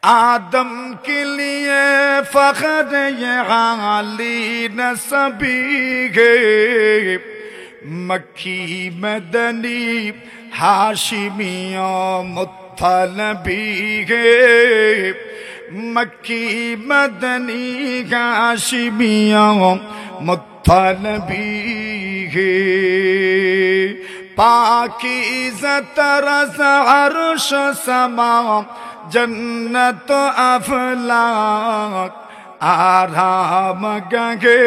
आदम के लिए फख्र ये आली नसबी गे, मक्खी मदनी हाशिमियों मुत्तलबी गे, मक्खी मदनी हाशिमियों मुत्तलबी गे। पाकीज़ा तरज़ अर्श समा जन्नत अफलाक आराम गंगे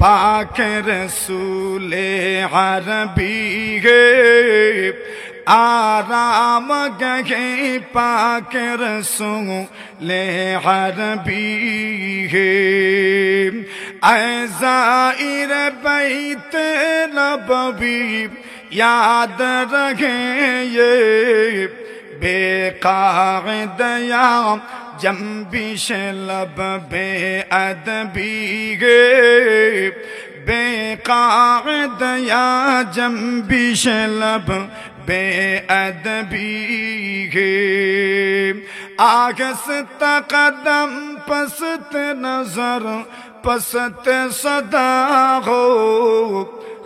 पाक रसूले अरबी गे, आराम गंगे पाक रसूले अरबी गे। ऐज़ाइर बैत नबवी याद रखे ये बेकायदया जंबिश लब बेअदबी गे, बेकायदया जंबिश लब बेअदबी गे। आगस तकदम पसत नजर पसत सदा हो,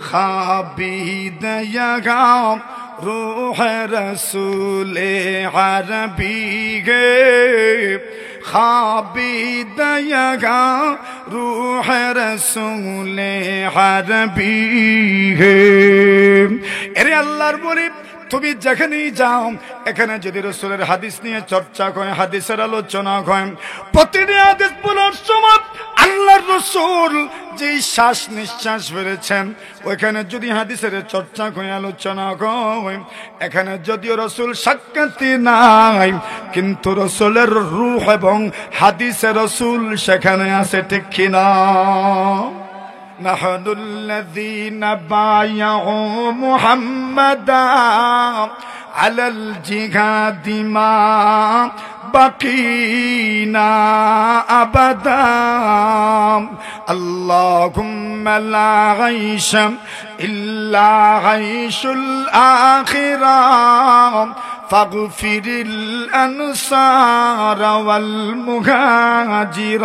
खाबीद यगा रूह रसूले अरबी गे, खाबीद यगा रूह रसूले अरबी गे। এরে আল্লাহর বলি, তুমি যেখানেই যাও এখানে যদি রাসূলের হাদিস নিয়ে চর্চা করে, হাদিসের আলোচনা হয়, প্রতিটি হাদিস বলার সময় আল্লাহর রাসূল যে শ্বাস নিঃশ্বাস ফেলেছেন ওইখানে যদি হাদিসের চর্চা করে আলোচনা হয়, এখানে যদিও রাসূল সাক্ষাৎ নাই কিন্তু রাসূলের রূহ এবং হাদিসে রাসূল সেখানে আছে, ঠিক কিনা? نحن الذين بايعوا محمدا على الجهاد ما بقينا أبدا اللهم لا عيش إلا عيش الآخرة فاغفر الأنصار والمهاجرين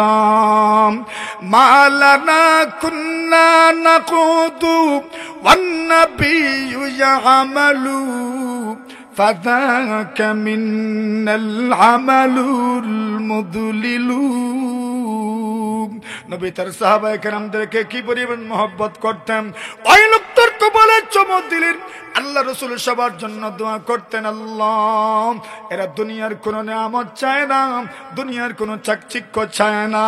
ما لنا كنا نقود والنبي يعمل فذاك منا العمل المضلل। নবী তার সাহাবায়ে কেরামদেরকে কি পরিমাণ মহব্বত করতেন, ওই লোকটার কপালে চুমু দিলেন। আল্লাহ রাসূল সবার জন্য দোয়া করতেন, আল্লাহ এরা দুনিয়ার কোন নিয়ামত চায় না, দুনিয়ার কোন চাকচিক্য চায় না,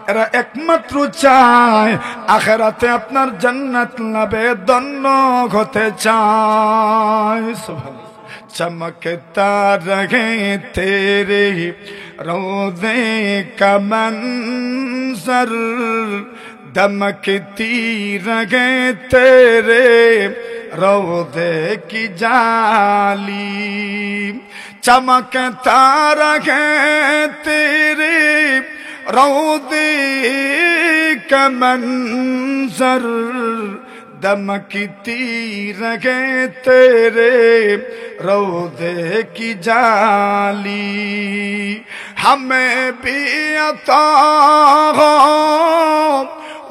এরা একমাত্র চায় আখিরাতে আপনার জান্নাত লাভে ধন্য হতে চায়। সুবহানাল্লাহ। चमकता रहे तेरे रोज़े का मंज़र, दमकती रहे तेरे रोज़े की जाली, चमकता रहे तेरे रोज़े का मंज़र, दमकती रहे तेरे रोज़े की जाली, हमें भी अता हो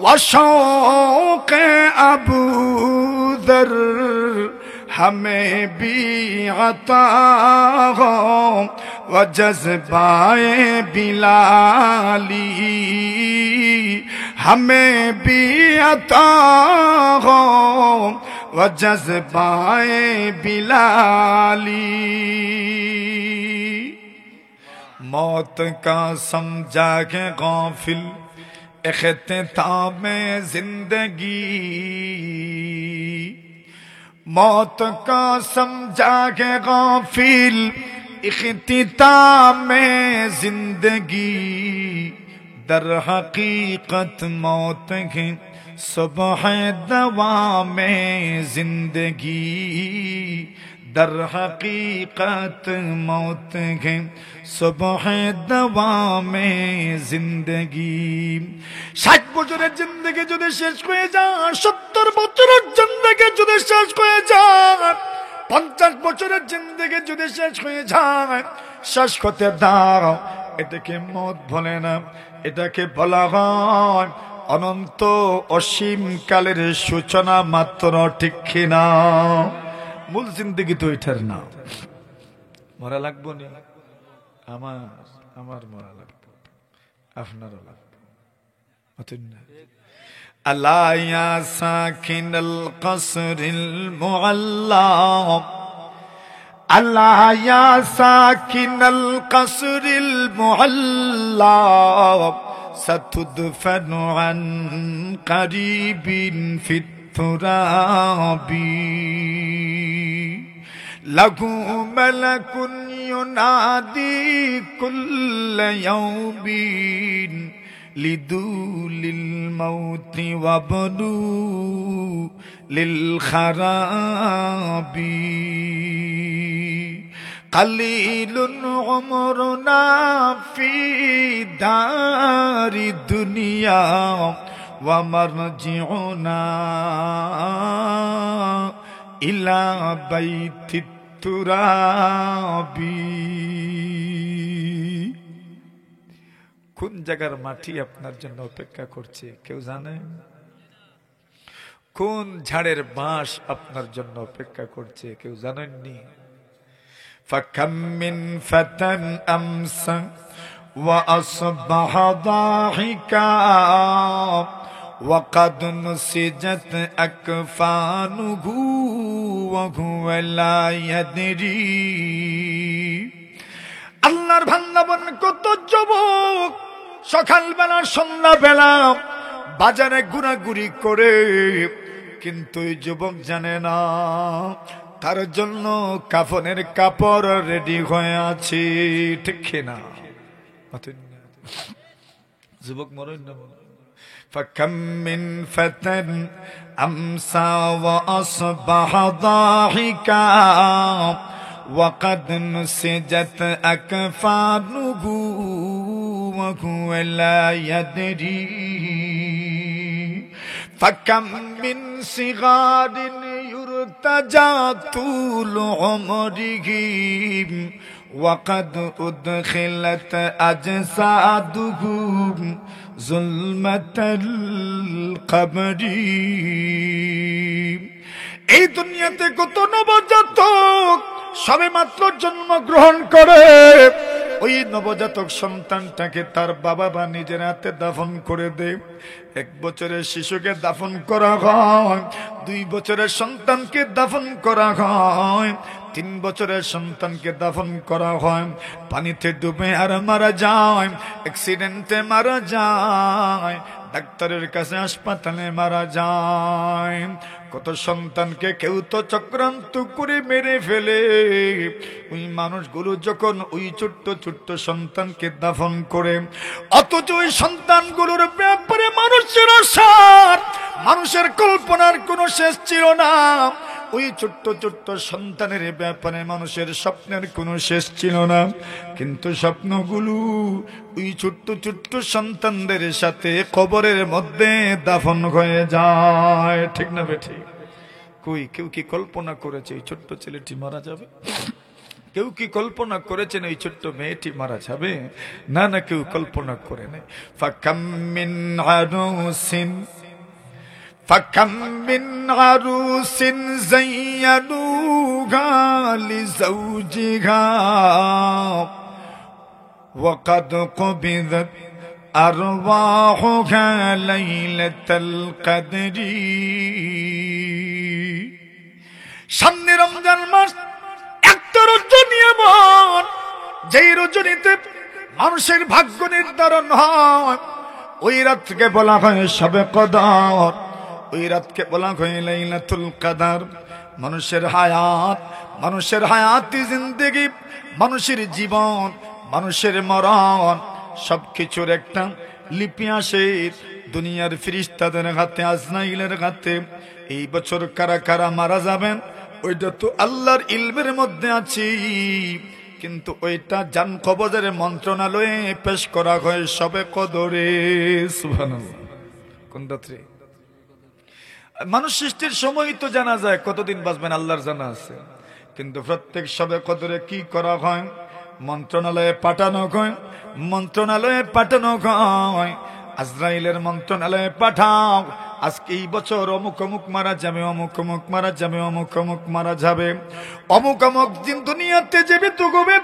व शौक़ अबू ज़र, हमें भी अता हो व जज़्बाए बिलाली, हमें भी अता हो व जज़्बाए बिलाली। मौत का समझा के गाफिल इख्तिताम जिंदगी, मौत का समझा के गाफिल इख्तिताम जिंदगी, दर हकीकत मौत की सुबह दवा में जिंदगी, दर हकीकत मौत के सुबह दवा में जिंदगी। 60 বছরের জিন্দেগি যদি শেষ হয়ে যায়, 70 বছরের জিন্দেগি যদি শেষ হয়ে যায়, 50 বছরের জিন্দেগি যদি শেষ হয়ে যায়, শেষ হতে দাও এটাকে মত বলে না, এটাকে বলা হয় অনন্ত অসীম কালের সূচনা মাত্র, ঠিক কিনা? মূল জিন্দেগি তো এটার না। মরা লাগবো নি? আমার মরা লাগবো, আপনারও লাগবে। আলা ইয়া সাকিনাল কসরিল মুআল্লা, আলা ইয়া সাকিনাল কসরিল মুআল্লা, সাতুদফানু আন করিবিন ফিত তুরাবি, লাহু মালাকুন ইউনাদি কুল্লা ইয়াউমিন লিদুলিল মাউতি ওয়াবদু লিল খারাবি, কালিলুন উমরুনা ফি দারি দুনিয়া ওয়া মারজিউনা ইলা বাইতিত তুরাবি। কোন জায়গার মাটি আপনার জন্য অপেক্ষা করছে কেউ জানে? কোন ঝাড়ের বাঁশ আপনার জন্য অপেক্ষা করছে কেউ জানেননি? ফাকাম মিন ফাতান আমসা ওয়া আসবাহা দাহিকা ওয়া কাদ নুসিজাত আকফানুহু ওয়া হুয়া লা ইয়াদরি। আল্লাহর বান্দাগণ, কত যুবক সকালবেলা সন্ধ্যাবেলা বাজারে ঘোরাঘুরি করে, কিন্তু এই যুবক জানে না তার জন্য কাফনের কাপড় রেডি হয়ে আছে, ঠিক না? যুবক মরেন না। ফাকাম মিন ফাতান আমসা ওয়া আসবাহা দাহিকা ওয়া কাদ নুসিজাত আকফানুহু ওয়া হুয়া লা ইয়াদরি। ফাকাম মিন সিগারিন ইউরতাজা তুলু উমরিহি ওয়া কাদ উদখিলাত আজসাদুহুম যুলমাতাল কবরি। এই দুনিয়াতে কত নবজাতক সবে মাত্র জন্মগ্রহণ করে, ওই নবজাতক সন্তানটাকে তার বাবা বা নিজের হাতে দাফন করে দেয়। 1 বছরের শিশুকে দাফন করা হয়, 2 বছরের সন্তানকে দাফন করা হয়, 3 বছরের সন্তানকে দাফন করা হয়। পানিতে ডুবে আর মারা যায়, অ্যাক্সিডেন্টে মারা যায়, ডাক্তারের কাছে হাসপাতালে মারা যায়। কত সন্তানকে কেউ তো চক্রান্ত করে মেরে ফেলে। ওই মানুষগুলো যখন ওই ছোট্ট ছোট্ট সন্তানকে দাফন করে, অথচ ওই সন্তানগুলোর ব্যাপারে মানুষের আশার, মানুষের কল্পনার কোনো শেষ ছিল না। ওই ছোট্ট ছোট্ট সন্তানের ব্যাপারে মানুষের স্বপ্নের কোনো শেষ ছিল না, কিন্তু স্বপ্নগুলো ওই ছোট্ট ছোট্ট সন্তানদের সাথে কবরের মধ্যে দাফন হয়ে যায়, ঠিক না বেঠি? কই কেউ কি কল্পনা করেছে এই ছোট্ট ছেলেটি মারা যাবে? কেউ কি কল্পনা করেছেন এই ছোট্ট মেয়েটি মারা যাবে? না না, কেউ কল্পনা করে নাই। ফাকাম মিন আরুসিন فكم من عروس زينوها لزوجها وقد قبضت أرواحها ليلة القدر। সামনে রমজান মাস, একটা রজনী এমন যেই রজনীতে মানুষের ভাগ্য নির্ধারণ হয়। ওই রাতকে বলা হয় শবে কদর, ওই রাতকে বলা হয় লাইলাতুল কদর। মানুষের হায়াতি জিন্দেগি, মানুষের জীবন, মানুষের মরণ, সবকিছুর একটা লিপি আসে দুনিয়ার ফেরেশতাদের হাতে, আজরাইলের হাতে। এই বছর কারা কারা মারা যাবেন ওইটা তো আল্লাহর ইলমের মধ্যে আছে, কিন্তু ওইটা জান কবজের মন্ত্রণালয়ে পেশ করা হয় শবে কদরে। সুবহানাল্লাহ। কোন রাত্রে? মানুষ সৃষ্টির সময় তো জানা যায় কতদিন বাঁচবেন আল্লাহর জানা আছে, কিন্তু প্রত্যেক শবে কদরে কি করা হয়? মন্ত্রণালয়ে পাঠানো হয়, মন্ত্রণালয়ে পাঠানো হয়, আজরাইলের মন্ত্রণালয়ে পাঠাও, আজকে এই বছর অমুক অমুক মারা যাবে, অমুক অমুক মারা যাবে, অমুক অমুক মারা যাবে, অমুক অমুক দিন দুনিয়াতে জীবিত হবে,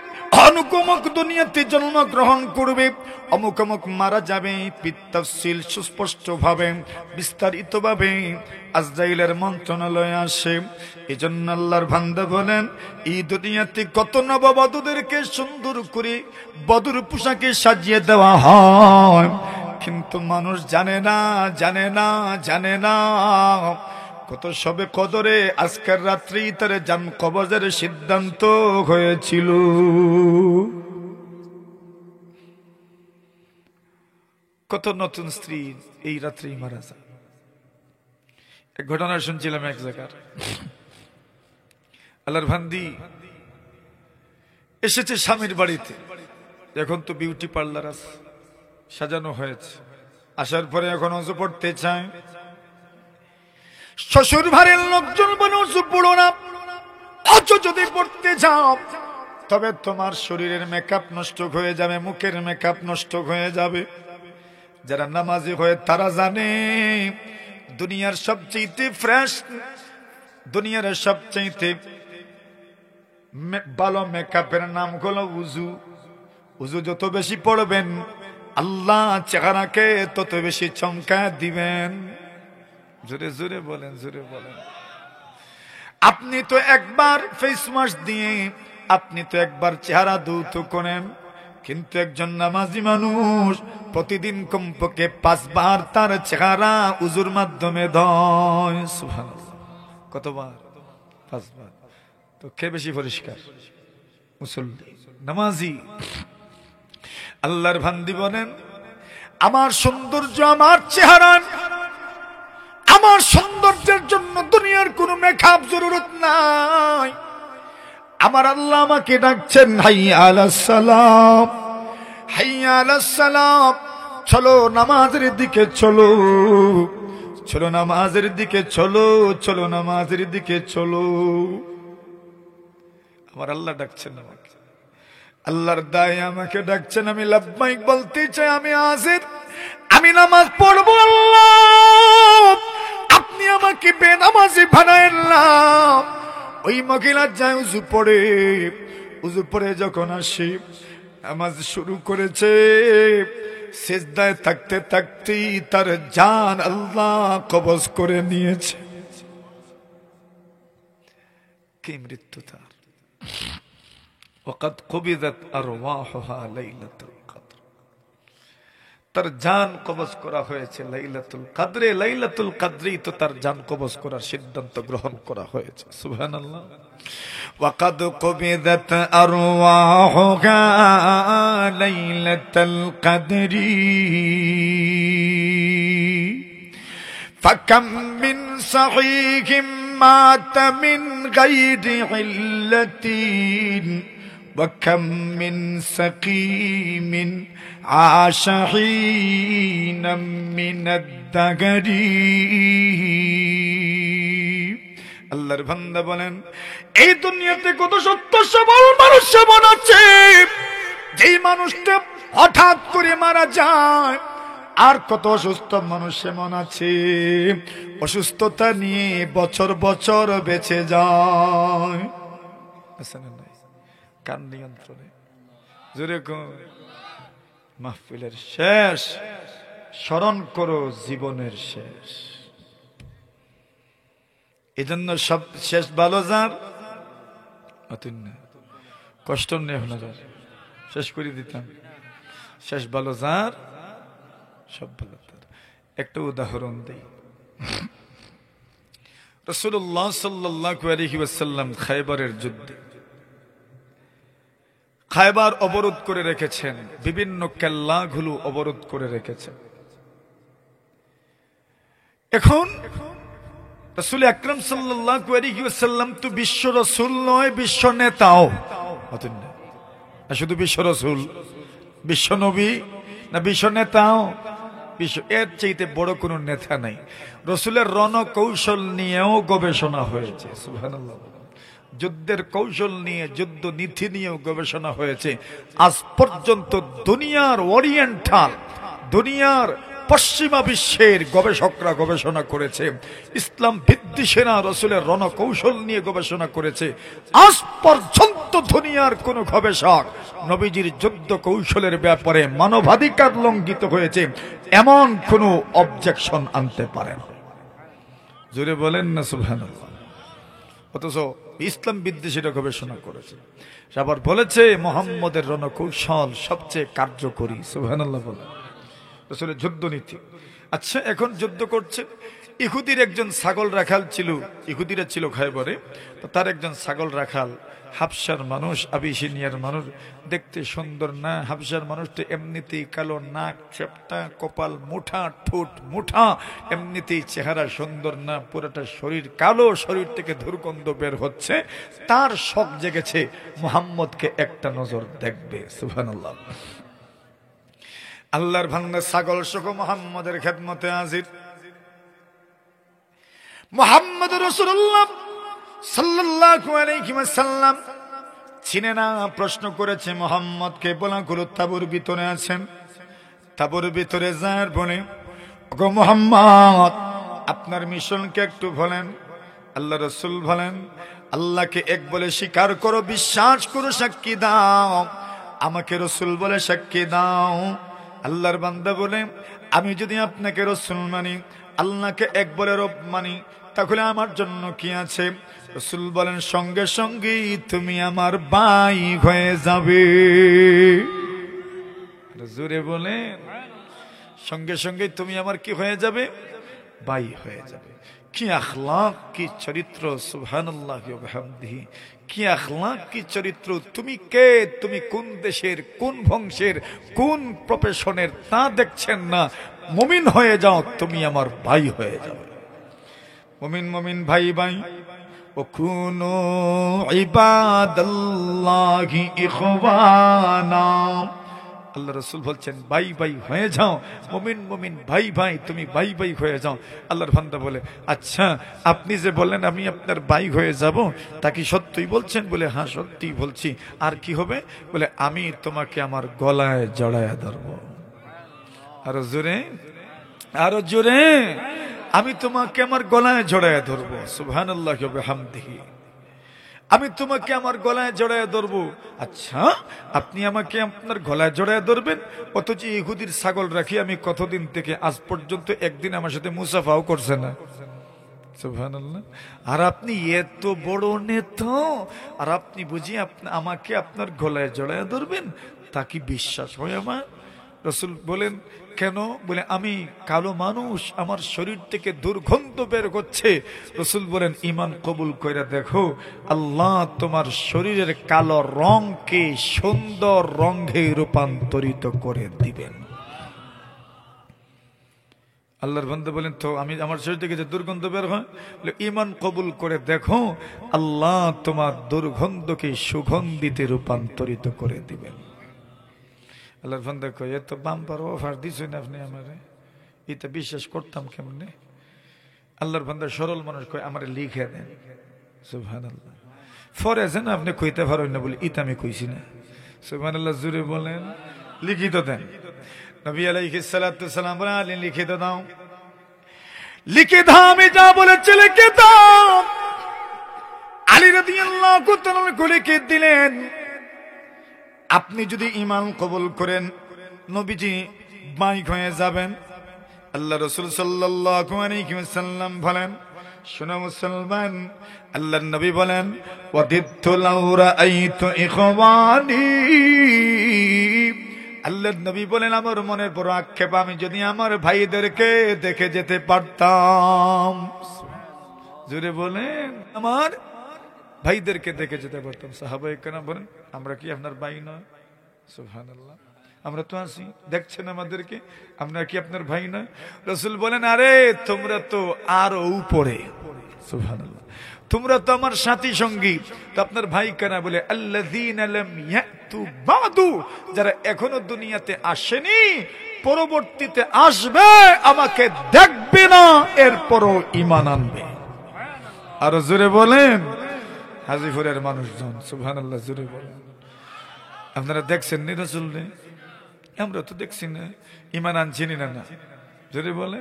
অমুক অমুক দুনিয়াতে জন্মগ্রহণ করবে, অমুক অমুক মারা যাবে। পিতাফসিল সুস্পষ্ট ভাবে বিস্তারিত ভাবে আজরাইলের মন্ত্রণালয়ে আসে। এজন্য আল্লাহর বান্দা বলেন, এই দুনিয়াতে কত নববধূদেরকে সুন্দর করে বধূর পোশাকে সাজিয়ে দেওয়া হয়, কিন্তু মানুষ জানে না, জানে না, জানে না কত সবে কদরে আজকের রাত্রি তার জান কবজের সিদ্ধান্ত হয়েছিল। কত নতুন স্ত্রী এই রাত্রি মারা যায়। এক ঘটনা শুনছিলাম এক জায়গার, আল্লাহর বান্দি এসেছে স্বামীর বাড়িতে, এখন তো বিউটি পার্লার আছে, সাজানো হয়েছে, আসার পরে এখন অজু পড়তে চায়। শ্বশুর বাড়ির লোকজন বলে অজু পড়ো না, অজু যদি পড়তে যাও তবে তোমার শরীরের মেকআপ নষ্ট হয়ে যাবে, মুখের মেকআপ নষ্ট হয়ে যাবে। যারা নামাজি হয়ে তারা জানে দুনিয়ার সবচেয়ে ফ্রেশ, দুনিয়ার সবচেয়ে ভালো মেকআপের নাম হলো উজু। উজু যত বেশি পড়বেন আল্লাহ চেহারাকে তত বেশি চমকা দিবেন। জোরে জোরে বলেন, জোরে বলেন। আপনি তো একবার ফেস ওয়াশ দিয়ে, আপনি তো একবার চেহারা ধৌত করেন, কিন্তু একজন নামাজি মানুষ প্রতিদিন কমপক্ষে 5 বার তার চেহারা উজুর মাধ্যমে ধোয়। সুবহানাল্লাহ। কতবার? 5 বার। তো কে বেশি পরিষ্কার? মুসল্লি, নামাজি। আল্লাহর বান্দি বলেন, আমার সৌন্দর্য আমার চেহারা, আমার সৌন্দর্যের জন্য দুনিয়ার কোন মেকআপ জরুরত নাই। আমার আল্লাহ আমাকে ডাকছেন, হাইয়া আলাস সালাম, হাইয়া আলাস সালাম, চলো নামাজের দিকে চলো, চলো নামাজের দিকে চলো, চলো নামাজের দিকে চলো। আমার আল্লাহ ডাকছেন আমাকে, আল্লাহর দায় আমাকে ডাকছেন, আমি লাব্বাইক বলতে চাই, আমি হাজির, আমি নামাজ পড়বো। আল্লাহ আপনি আমাকে বেনামাজি বানায়েন না। ওই মহিলা যায় উজু পড়ে, উজু পড়ে যখন আসি নামাজ শুরু করেছে, সিজদায় থাকতে থাকতেই তার জান আল্লাহ কবজ করে নিয়েছে। কি মৃত্যু তার! ওয়াকাদ কুবিদাত আরওয়াহুহা লাইলাতুল কদর, তার জান কবজ করা হয়েছে লাইলাতুল কদরে। লাইলাতুল কদরেই তো তার জান কবজ করার সিদ্ধান্ত গ্রহণ করা হয়েছে। সুবহানাল্লাহ। ওয়াকাদ কুবিদাত আরওয়াহুহা লাইলাতুল কদরি ফাকাম মিন সাহিহিম মাত মিন গায়রি ইল্লাতিন وكم من سقيم عاش حينا من الدهر। আল্লাহর বান্দা বলেন, এই দুনিয়াতে কত সত্য সবল মানুষ এমন আছে, যেই মানুষটা হঠাৎ করে মারা যায়, আর কত অসুস্থ মানুষ এমন আছে অসুস্থতা নিয়ে বছর বছর বেঁচে যায়। কান নিয়ন্ত্রণে জোরে মাহফিলের শেষ, স্মরণ করো জীবনের শেষ। এজন্য সব শেষ ভালো যার, কষ্ট নেই হলো যার, শেষ করে দিতাম, শেষ ভালো যার, সব ভালো তার। একটা উদাহরণ দেই। রাসূলুল্লাহ সাল্লাল্লাহু আলাইহি ওয়াসাল্লাম খায়বারের যুদ্ধে, খায়বার অবরোধ করে রেখেছেন, বিভিন্ন কেল্লাগুলো অবরোধ করে রেখেছেন। এখন রাসূল আকরাম সাল্লাল্লাহু আলাইহি ওয়াসাল্লাম তো বিশ্ব রাসূল নয়, বিশ্ব নেতাও না। শুধু বিশ্ব রাসূল, বিশ্ব নবী না বিশ্ব নেতাও? বিশ্ব, এর চাইতে বড় কোন নেতা নাই। রাসূলের রণকৌশল নিয়েও গবেষণা হয়েছে। সুবহানাল্লাহ। যুদ্ধের কৌশল নিয়ে, যুদ্ধ নীতি নিয়েও গবেষণা হয়েছে। আজ পর্যন্ত দুনিয়ার ওরিয়েন্টাল, দুনিয়ার পশ্চিমা বিশ্বের গবেষকরা গবেষণা করেছে, ইসলাম বিদ্বেষীরা রাসূলের রণকৌশল নিয়ে গবেষণা করেছে। আজ পর্যন্ত দুনিয়ার কোন গবেষক নবীজির যুদ্ধ কৌশলের ব্যাপারে মানবাধিকার লঙ্ঘিত হয়েছে এমন কোন অবজেকশন আনতে পারে না। জোরে বলেন না সুবহানাল্লাহ। অথচ ইসলাম বিদ্বেষীরা গবেষণা করেছে, আবার বলেছে মুহাম্মদের রণকৌশল সবচেয়ে কার্যকরী। সুবহানাল্লাহ বলেন, রাসূলের যুদ্ধ নীতি। আচ্ছা, এখন যুদ্ধ করছে, ইহুদির একজন ছাগল রাখাল ছিল, ইহুদিরা ছিল খায়বরে, তো তার একজন ছাগল রাখাল, হাবশার মানুষ, আবিসিনিয়ার মানুষ, দেখতে সুন্দর না। হাবশার মানুষটা এমনিতেই কালো, নাক চেপটা, কপাল মুঠা, ঠোঁট মুঠা, এমনিতেই চেহারা সুন্দর না, পুরোটা শরীর কালো, শরীর থেকে দুর্গন্ধ বের হচ্ছে। তার শখ জেগেছে মুহাম্মদকে একটা নজর দেখবে। সুবহানাল্লাহ। আল্লাহর ভাঙ্গা ছাগল সহ মুহাম্মদের খেদমতে হাজির। মুহাম্মদ রাসূলুল্লাহ সাল্লাল্লাহু আলাইহি ওয়াসাল্লাম চিনে না, প্রশ্ন করেছে মুহাম্মদকে, বলা গুলো তাবুর ভিতরে আছেন। তাবুর ভিতরে যার বলে, ওগো মুহাম্মদ, আপনার মিশনকে একটু বলেন। আল্লাহ রাসূল বলেন, আল্লাহকে এক বলে স্বীকার করো, বিশ্বাস করো, সাক্ষী দাও। আমাকে রাসূল বলে সাক্ষী দাও। আল্লাহর বান্দা বলে, আমি যদি আপনাকে রাসূল মানি, আল্লাহকে এক বলে রব মানি, তাহলে আমার জন্য কি আছে? রাসূল বলেন, সঙ্গে সঙ্গে তুমি আমার ভাই হয়ে যাবে। জোরে বলেন, সঙ্গে সঙ্গে তুমি আমার কি হয়ে যাবে? ভাই হয়ে যাবে। কি আখলাক, কি চরিত্র! সুবহানাল্লাহ ওয়া বিহামদিহি। কি আখলাক, কি চরিত্র! তুমি কে, তুমি কোন দেশের, কোন বংশের, কোন প্রফেশনের তা দেখছেন না। মুমিন হয়ে যাও, তুমি আমার ভাই হয়ে যাবে। মুমিন মুমিন, ভাই ভাই। ও কুনু ইবাদাল্লাহি ইখওয়ানা। আল্লাহ রাসূল বলছেন, ভাই ভাই হয়ে যাও, মুমিন মুমিন, ভাই ভাই, তুমি ভাই ভাই হয়ে যাও। আল্লাহর বান্দা বলে, আচ্ছা, আপনি যে বললেন আমি আপনার ভাই হয়ে যাব, তা কি সত্যই বলছেন? বলে, হ্যাঁ সত্যি বলছি। আর কি হবে? বলে, আমি তোমাকে আমার গলায় জড়ায়া ধরবো। আরো জোরে, আরো জোরে। আমি তোমাকে আমার গলায় জড়ায়া ধরবো। সুবহানাল্লাহ ওয়া বিহামদিহি। আমি তোমাকে আমার গলায় জড়ায় ধরবো। আচ্ছা, আপনি আমাকে আপনার গলায় জড়ায় ধরবেন, অথচ ইহুদির ছাগল রাখি আমি কতদিন থেকে, আজ পর্যন্ত একদিন আমার সাথে মুসাফাও করছে না। সুবহানাল্লাহ। আর আপনি এত বড় নেতা, আর আপনি বুঝি আমাকে আপনার গলায় জড়ায় ধরবেন? তা কি বিশ্বাস হয় আমার? রাসূল বলেন, কেন? বলে, আমি কালো মানুষ, আমার শরীর থেকে দুর্গন্ধ বের হচ্ছে। রাসূল বলেন, ঈমান কবুল কইরা দেখো, আল্লাহ তোমার শরীরের কালো রংকে সুন্দর রঙে রূপান্তরিত করে দিবেন। আল্লাহর বান্দা বলেন, তো আমি আমার শরীর থেকে যে দুর্গন্ধ বের হয়, বলে, ঈমান কবুল করে দেখো, আল্লাহ তোমার দুর্গন্ধকে সুগন্ধিতে রূপান্তরিত করে দিবেন। আল্লাহর বান্দা কয়, এত বাম্পার অফার দিছেন আপনি আমারে, এটা বিশ্বাস করতাম কেমনে? আল্লাহর বান্দা সরল মানুষ কয়, আমারে লিখে দেন। সুবহানাল্লাহ। ফরেছেন আপনি কইতে পারেন না বলে ইতা আমি কইছি না। সুবহানাল্লাহ, জুড়ে বলেন, লিখিত দেন। নবী আলাইহিস সালাতু সালাম বলেন, আলী লিখিত দাও। লিখে দাও, আমি যা বলেছি লিখে দাও। আলী রাদিয়াল্লাহু তাআলা লিখে দিলেন। আপনি যদি ঈমান কবুল করেন, নবীজি ভাই হয়ে যাবেন। আল্লাহ রাসূল সাল্লাল্লাহু আলাইহি ওয়াসাল্লাম বলেন, শোনো মুসলমান, আল্লাহর নবী বলেন, ওয়াদিতু লাউ রাআইতু ইখওয়ানি। আল্লাহর নবী বলেন, আমার মনের বড় আক্ষেপ, আমি যদি আমার ভাইদেরকে দেখে যেতে পারতাম। জোরে বলেন, আমার ভাইদেরকে দেখে যেতে পারতাম। সাহাবায়ে কেরাম বলেন, আমরা কি আপনার ভাই নয়? সুবহানাল্লাহ। আমরা তো আছি, দেখছেন আমাদেরকে, আমরা কি আপনার ভাই নয়? রাসূল বলেন, আরে তোমরা তো আরো উপরে। সুবহানাল্লাহ। তোমরা তো আমার সাথী সঙ্গী, তো আপনার ভাই কেনা? বলে, আল্লাযীনা লাম ইয়াতু বাদু, যারা এখনো দুনিয়াতে আসেনি, পরবর্তীতে আসবে, আমাকে দেখবে না, এরপরও ঈমান আনবে। আর জোরে বলেন, হাজীপুরের মানুষজন সুবহানাল্লাহ জোরে বলেন। আপনারা দেখছেন নি রাসূল নেই? আমরা তো দেখছি না, ঈমান আনছিনি না না, জোরে বলে।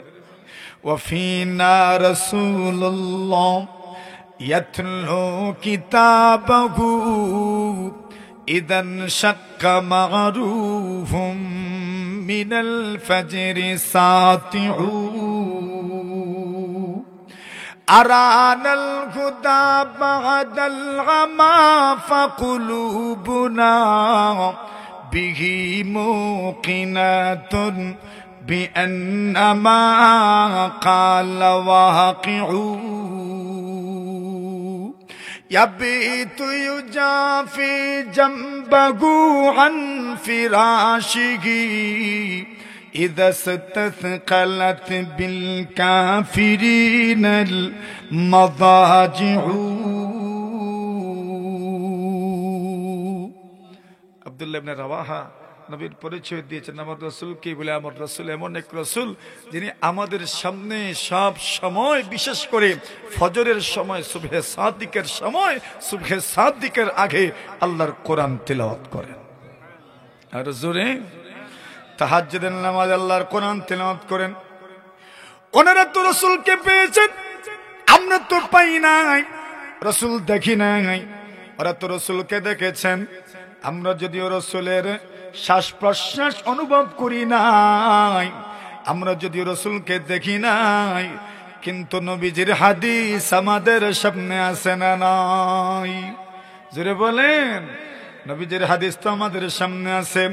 ওয়া ফিনা রাসূলুল্লাহ ইয়াতলু কিতাবাহু ইদান শাক্কা মা'রুফুম মিনাল ফাজরি সাতিউ আরানাল হুদা বা'দাল আমা ফাকুলুবুনা বিহি মুকিনাতুন বিআন্নামা ক্বালা ওয়াকিউ ইয়াবিতু ইউজাফি জামবাহু আন ফিরাশিহি ইযা ইসতাথকালাত বিল কাফিরিনাল মাযাজিউ। আব্দুল্লাহ ইবনে রাওয়াহা নবীর পরিচয় দিয়েছেন, আমার রাসূল কি বলে, আমার রাসূল এমন এক রাসূল যিনি আমাদের সামনে সব সময়, বিশেষ করে ফজরের সময়, সুবহে সাদিকের সময়, সুবহে সাদিকের আগে আল্লাহর কোরআন তিলাওয়াত করেন। আর জোরে তাহাজ্জুদের নামাজ আল্লাহর কোরআন তিলাওয়াত করেন। ওনারা তো রাসূলকে পেয়েছেন, আমরা তো পাই নাই, রাসূল দেখি নাই। ওরা তো রাসূলকে দেখেছেন, আমরা যদিও রাসূলের শ্বাস প্রশ্বাস অনুভব করি নাই, আমরা যদিও রাসূলকে দেখি নাই, কিন্তু নবীজির হাদিস আমাদের সামনে আছে না নাই? জোরে বলেন। নবীজির হাদিস তো আমাদের সামনে আছে।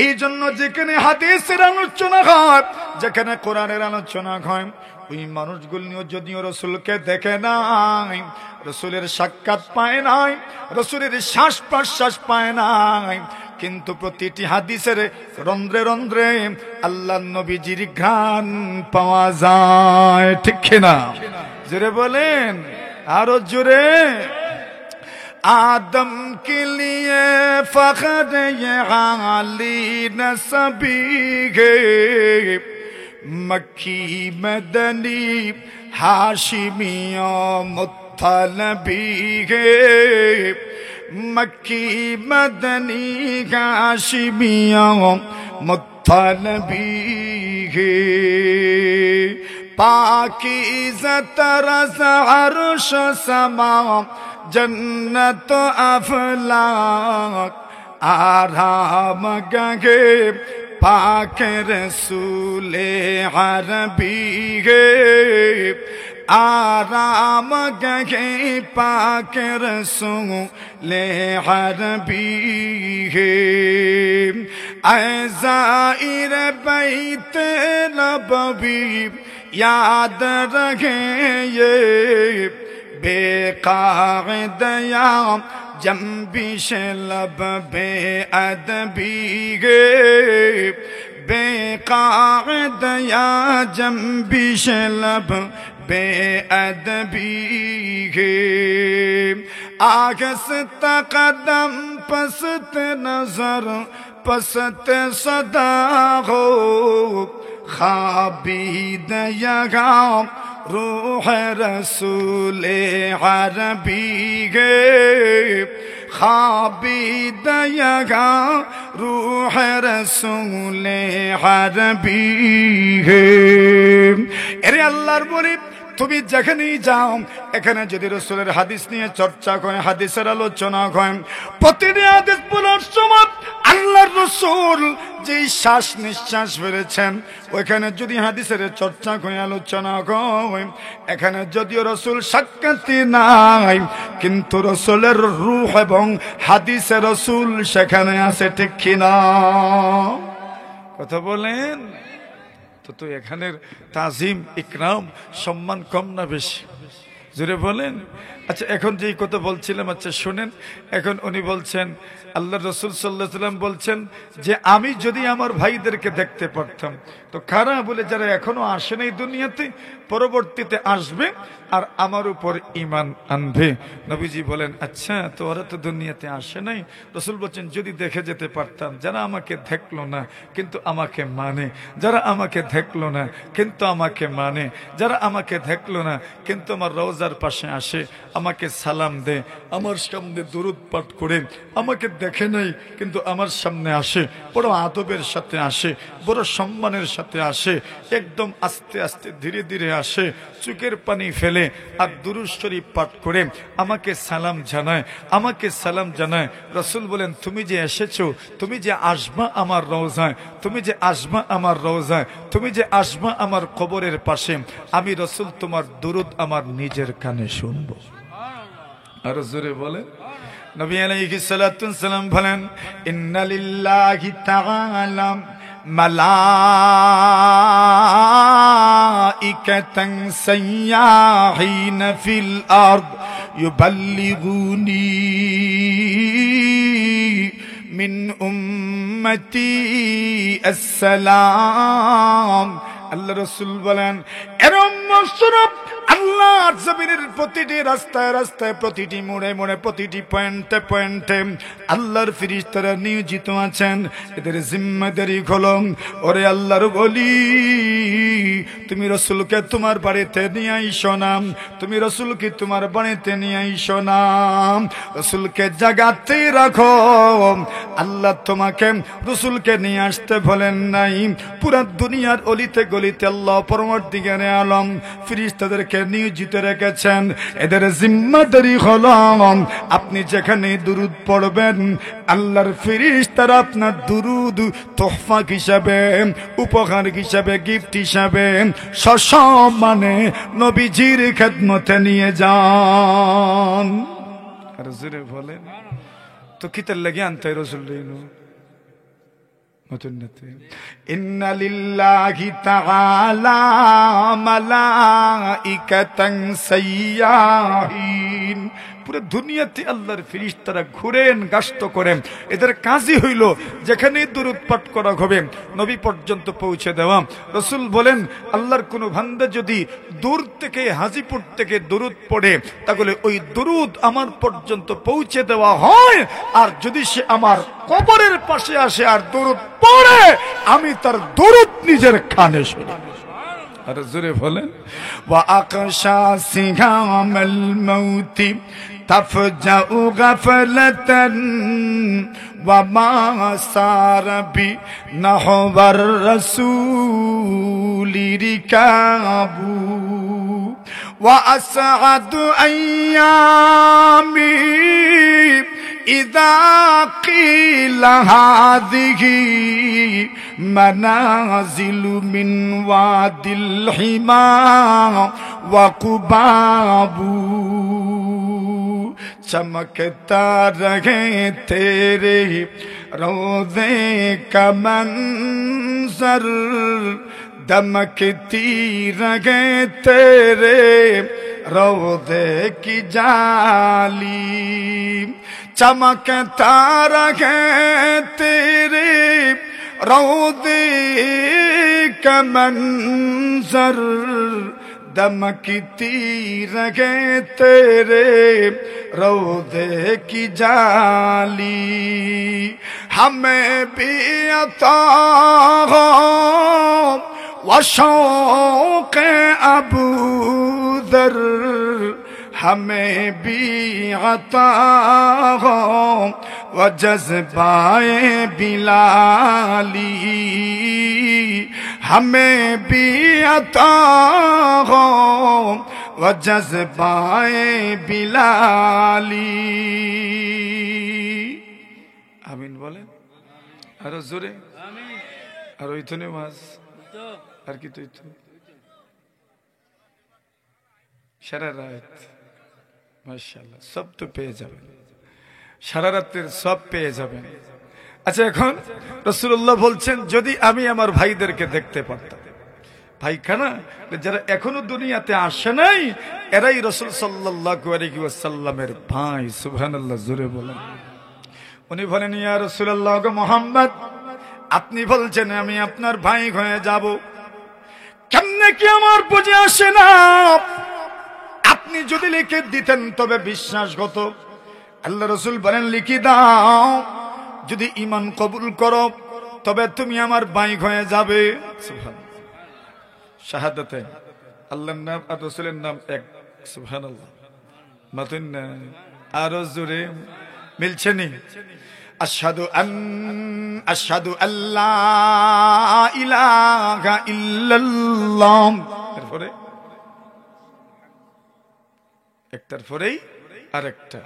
এই জন্য যেখানে হাদিসের আলোচনা হয়, যেখানে কোরআনের আলোচনা হয়, ওই মানুষগুলো যদিও রাসূলকে দেখে নাই, রাসূলের সাক্ষাৎ পায় নাই, রাসূলের শ্বাস প্রশ্বাস পায় নাই, কিন্তু প্রতিটি হাদিসের রন্ধ্রে রন্ধ্রে আল্লাহর নবীজির ঘ্রাণ পাওয়া যায়, ঠিক কিনা? জোরে বলেন, আরো জোরে। आदम के लिए फख्र ये आली नसबी है, मक्की मदनी हाशिमिया मुत्तलबी है, मक्की मदनी हाशिमिया मुत्तलबी है। पाकीज़ा तरज़ अर्श समा जन्नत अफलाक आराम गगे पाक रसूले अरबी गे, आराम गगे पाक रसूले अरबी गे। ऐज़ाइर बैत नबवी याद रखे ये बेकायदया जंबिश लब बेअदबी गे, बेकायदया जंबिश लब बेअदबी गे। आगस्त कदम पस्त नजर पस्त सदा हो, खाबीद यगाम रूह रसूले अरबी गे, खाबीद यगा रूह रसूले अरबी गे। এরে আল্লাহর বলি, তুমি যেখানেই যাও, এখানে যদি রাসূলের হাদিস নিয়ে চর্চা হয়, হাদিসের আলোচনা হয়, প্রতিটি হাদিস পড়ার সময় আল্লাহর রাসূল যেই শ্বাস নিঃশ্বাস ফেলেছেন, ওইখানে যদি হাদিসের চর্চা হয়, আলোচনা হয়, এখানে যদিও রাসূল সাক্ষাৎ নাই, কিন্তু রাসূলের রূহ এবং হাদিসে রাসূল সেখানে আছে, ঠিক কিনা? কথা বলেন তো। তো এখানের তাজিম, ইকরাম, সম্মান কম না বেশি? জোরে বলেন। আচ্ছা, এখন যেই কথা বলছিলাম, আচ্ছা শুনেন। এখন উনি বলছেন, আল্লাহ রাসূল সাল্লাল্লাহু আলাইহি ওয়াসাল্লাম বলছেন যে আমি যদি আমার ভাইদেরকে দেখতে পারতাম, তো কারা বলে যারা এখনো আসে নাই দুনিয়াতে, পরবর্তীতে আসবে আর আমার উপর ঈমান আনবে। নবীজি বলেন, আচ্ছা তো ওরা তো দুনিয়াতে আসে নাই। রাসূল বলছেন, যদি দেখে যেতে পারতাম, যারা আমাকে দেখলো না কিন্তু আমাকে মানে, যারা আমাকে দেখলো না কিন্তু আমাকে মানে, যারা আমাকে দেখলো না কিন্তু আমার রওজা রওজার পাশে আসে, আমাকে সালাম দে, আমার সামনে দুরূদ পাঠ করে, আমাকে দেখে নাই কিন্তু আমার সামনে আসে, বড় আদবের সাথে আসে, বড় সম্মানের সাথে আসে, একদম আস্তে আস্তে ধীরে ধীরে আসে, চোখের পানি ফেলে আর দুরূদ শরীফ পাঠ করে আমাকে সালাম জানায়, আমাকে সালাম জানায়। রাসূল বলেন, তুমি যে এসেছো, তুমি যে আসবা আমার রওজায়, তুমি যে আসবা আমার রওজায়, তুমি যে আসবা আমার কবরের পাশে, আমি রাসূল তোমার দুরূদ আমার নিজের কানে শুনবো। আর জোরে বলে নবী আলাইহিস সালাতু ওয়াস সালাম বলেন, ইন্না লিল্লাহি তাআলা মালাইকাতান সাইয়াহিনা ফিল আরদ ইউবাল্লিগুনি মিন উম্মতি আসসালাম। আল্লাহ রাসূল বলেন, এরম মুশরিক আল্লাহর জমিনের প্রতিটি রাস্তায় রাস্তায়, প্রতিটি মোড়ে মোড়ে, প্রতিটি পয়েন্টে পয়েন্টে আল্লাহর ফেরেশতারা নিয়োজিত আছেন। এদের জিম্মেদারি হলো, ওরে আল্লাহর ওলি, তুমি রাসূলকে তোমার বাড়িতে নিয়ে আইসো না, তুমি রাসূলকে তোমার বাড়িতে নিয়ে আইসো না, রাসূলকে জাগাতে রাখো। আল্লাহ তোমাকে রাসূলকে নিয়ে আসতে বলেন নাই। পুরা দুনিয়ার অলিতে গলিতে আল্লাহ পরওয়ারদিগারে আলম ফেরেশতাদেরকে নিয়োজিত রেখেছেন। এদের জিম্মেদারি হলো, আপনি যেখানে দুরূদ পড়বেন, আল্লাহর ফেরেশতারা আপনার দুরূদ তোহফা হিসাবে, উপহার হিসাবে, গিফট হিসাবে সসম্মানে নবীজির খেদমতে নিয়ে যান। আর জোরে বলেন তো কিতার লাগে আনতে রাসূল দিনু ইন্না লিল্লাহি তাআলা মালাইকাতান সাইয়াহিন। পুরো দুনিয়াতে আল্লাহর ফেরেশতারা ঘুরেন, গাস্ত করেন। এদের কাজই হইল যেখানে দুরূদ পাঠ করা হবে নবী পর্যন্ত পৌঁছে দেওয়া। রাসূল বলেন, আল্লাহর কোন বান্দা যদি দূর থেকে, হাজীপুর থেকে দুরূদ পড়ে, তাহলে ওই দুরূদ আমার পর্যন্ত পৌঁছে দেওয়া হয়। আর যদি সে আমার কবরের পাশে আসে আর দুরূদ পড়ে, আমি তার দুরূদ নিজের কানে শুনি। আর জোরে বলেন, ওয়া আকশা সিগামাল মাউতি তাফজাউ গাফলাতান ওয়া মা সারাবি নাহওয়ার রাসূলি রিকাবু ওয়া আসআদু আইয়ামি ইযা কিলা হাযিহি মানাজিলু মিন ওয়াদিল হিমা ওয়া কুবাবু चमकता रहे तेरे रोज़े का मंज़र दमकती रहे तेरे रोज़े की जाली चमकता रहे तेरे रोज़े का मंज़र दमकती रहे तेरे रोज़े की जाली हमें भी अता हो व शौक़ अबू दर हमें भी अता हो व जज़्बाए बिलाली हमें भी अता हो व जज़्बाए बिलाली। आमीन बोलें আর জোরে আর ওইখানে মাছ আর কি তুই তো সারা রাত মাশাআল্লাহ সব তো পেয়ে যাবেন, সারা রাতের সব পেয়ে যাবেন। আচ্ছা, এখন রাসূলুল্লাহ বলছেন, যদি আমি আমার ভাইদেরকে দেখতে পারতাম, ভাইখানা যারা এখনো দুনিয়াতে আসে নাই, এরাই রাসূল সাল্লাল্লাহু আলাইহি ওয়াসাল্লামের ভাই। সুবহানাল্লাহ, জোরে বলেন। উনি বলেন, ইয়া রাসূলুল্লাহ গো মুহাম্মদ, আপনি বলছেন আমি আপনার ভাই হয়ে যাব, কেমনে কি আমার বুঝে আসে না। আপনি যদি লিখে দিতেন তবে বিশ্বাস হতো। আল্লাহ রাসূল বলেন, লিখে দাও, যদি ঈমান কবুল করো তবে তুমি আমার ভাই হয়ে যাবে। সুবহানাল্লাহ। শাহাদাতে আল্লাহর নাম আর রাসূলের নাম এক, সুবহানাল্লাহ মাতুন না আরো জোরে মিলছে নি আশহাদু আল্লা ইলাহা ইল্লাল্লাহ এরপরে একটার পরেই আরেকটা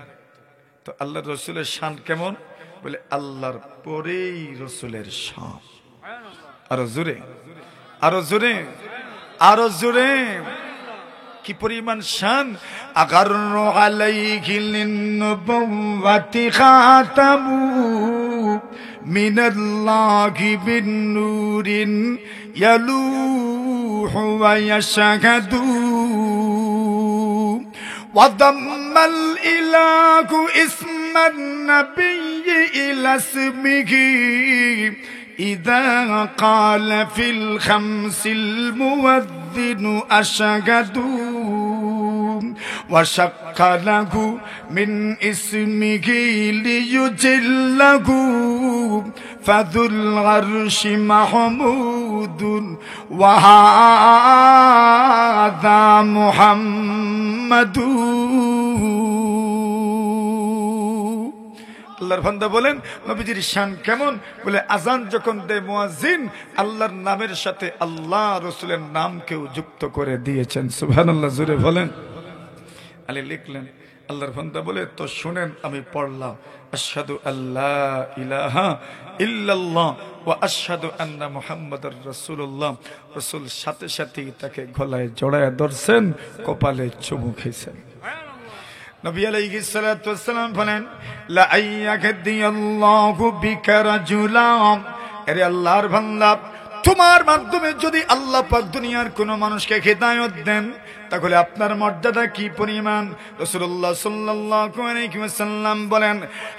তো আল্লাহর রাসূলের শান কেমন বলে আল্লাহর পরেই রাসূলের শান আরো জোরে আরো জোরে আরো জোরে কি পরিমাণ শান আগারু আলাইহি লিন্নুবুওয়াতি খাতামু মিনাল্লাহি বিন্নুরিন ইয়ালুহু ওয়া ইয়াশহাদু وضم الإله اسم النبي إلى اسمه إذا قال في الخمس المؤذن أشهد وشق له من اسمه ليجله فذو العرش محمود وهذا محمد আল্লাহর বান্দা বলেন নবীজির শান কেমন বলে আজান যখন দেয় মুয়াজ্জিন আল্লাহর নামের সাথে আল্লাহ রাসূলের নামকেও যুক্ত করে দিয়েছেন সুবহানাল্লাহ জোরে বলেন আলী লিখলেন আল্লাহর বান্দা বলে তো শুনেন আমি পড়লাম আশহাদু আল্লা ইলাহা ইল্লাল্লাহ ওয়া আশহাদু আন্না মুহাম্মাদুর রাসূলুল্লাহ রাসূল সাথে সাথেই তাকে গলায় জড়ায় ধরছেন কপালে চুমু খেয়েছেন নবী আলাইহিস সালাতু ওয়াস সালাম বলেন লা আইয়াহদিয়াল্লাহু বিকা রাজুলাম আরে আল্লাহর বান্দা তোমার মাধ্যমে যদি আল্লাহ পাক দুনিয়ার কোন মানুষকে হিদায়াত দেন তাহলে আপনার মর্যাদা কি পরিমাণ রাসূলুল্লাহ সাল্লাল্লাহু আলাইহি ওয়াসাল্লাম বলেন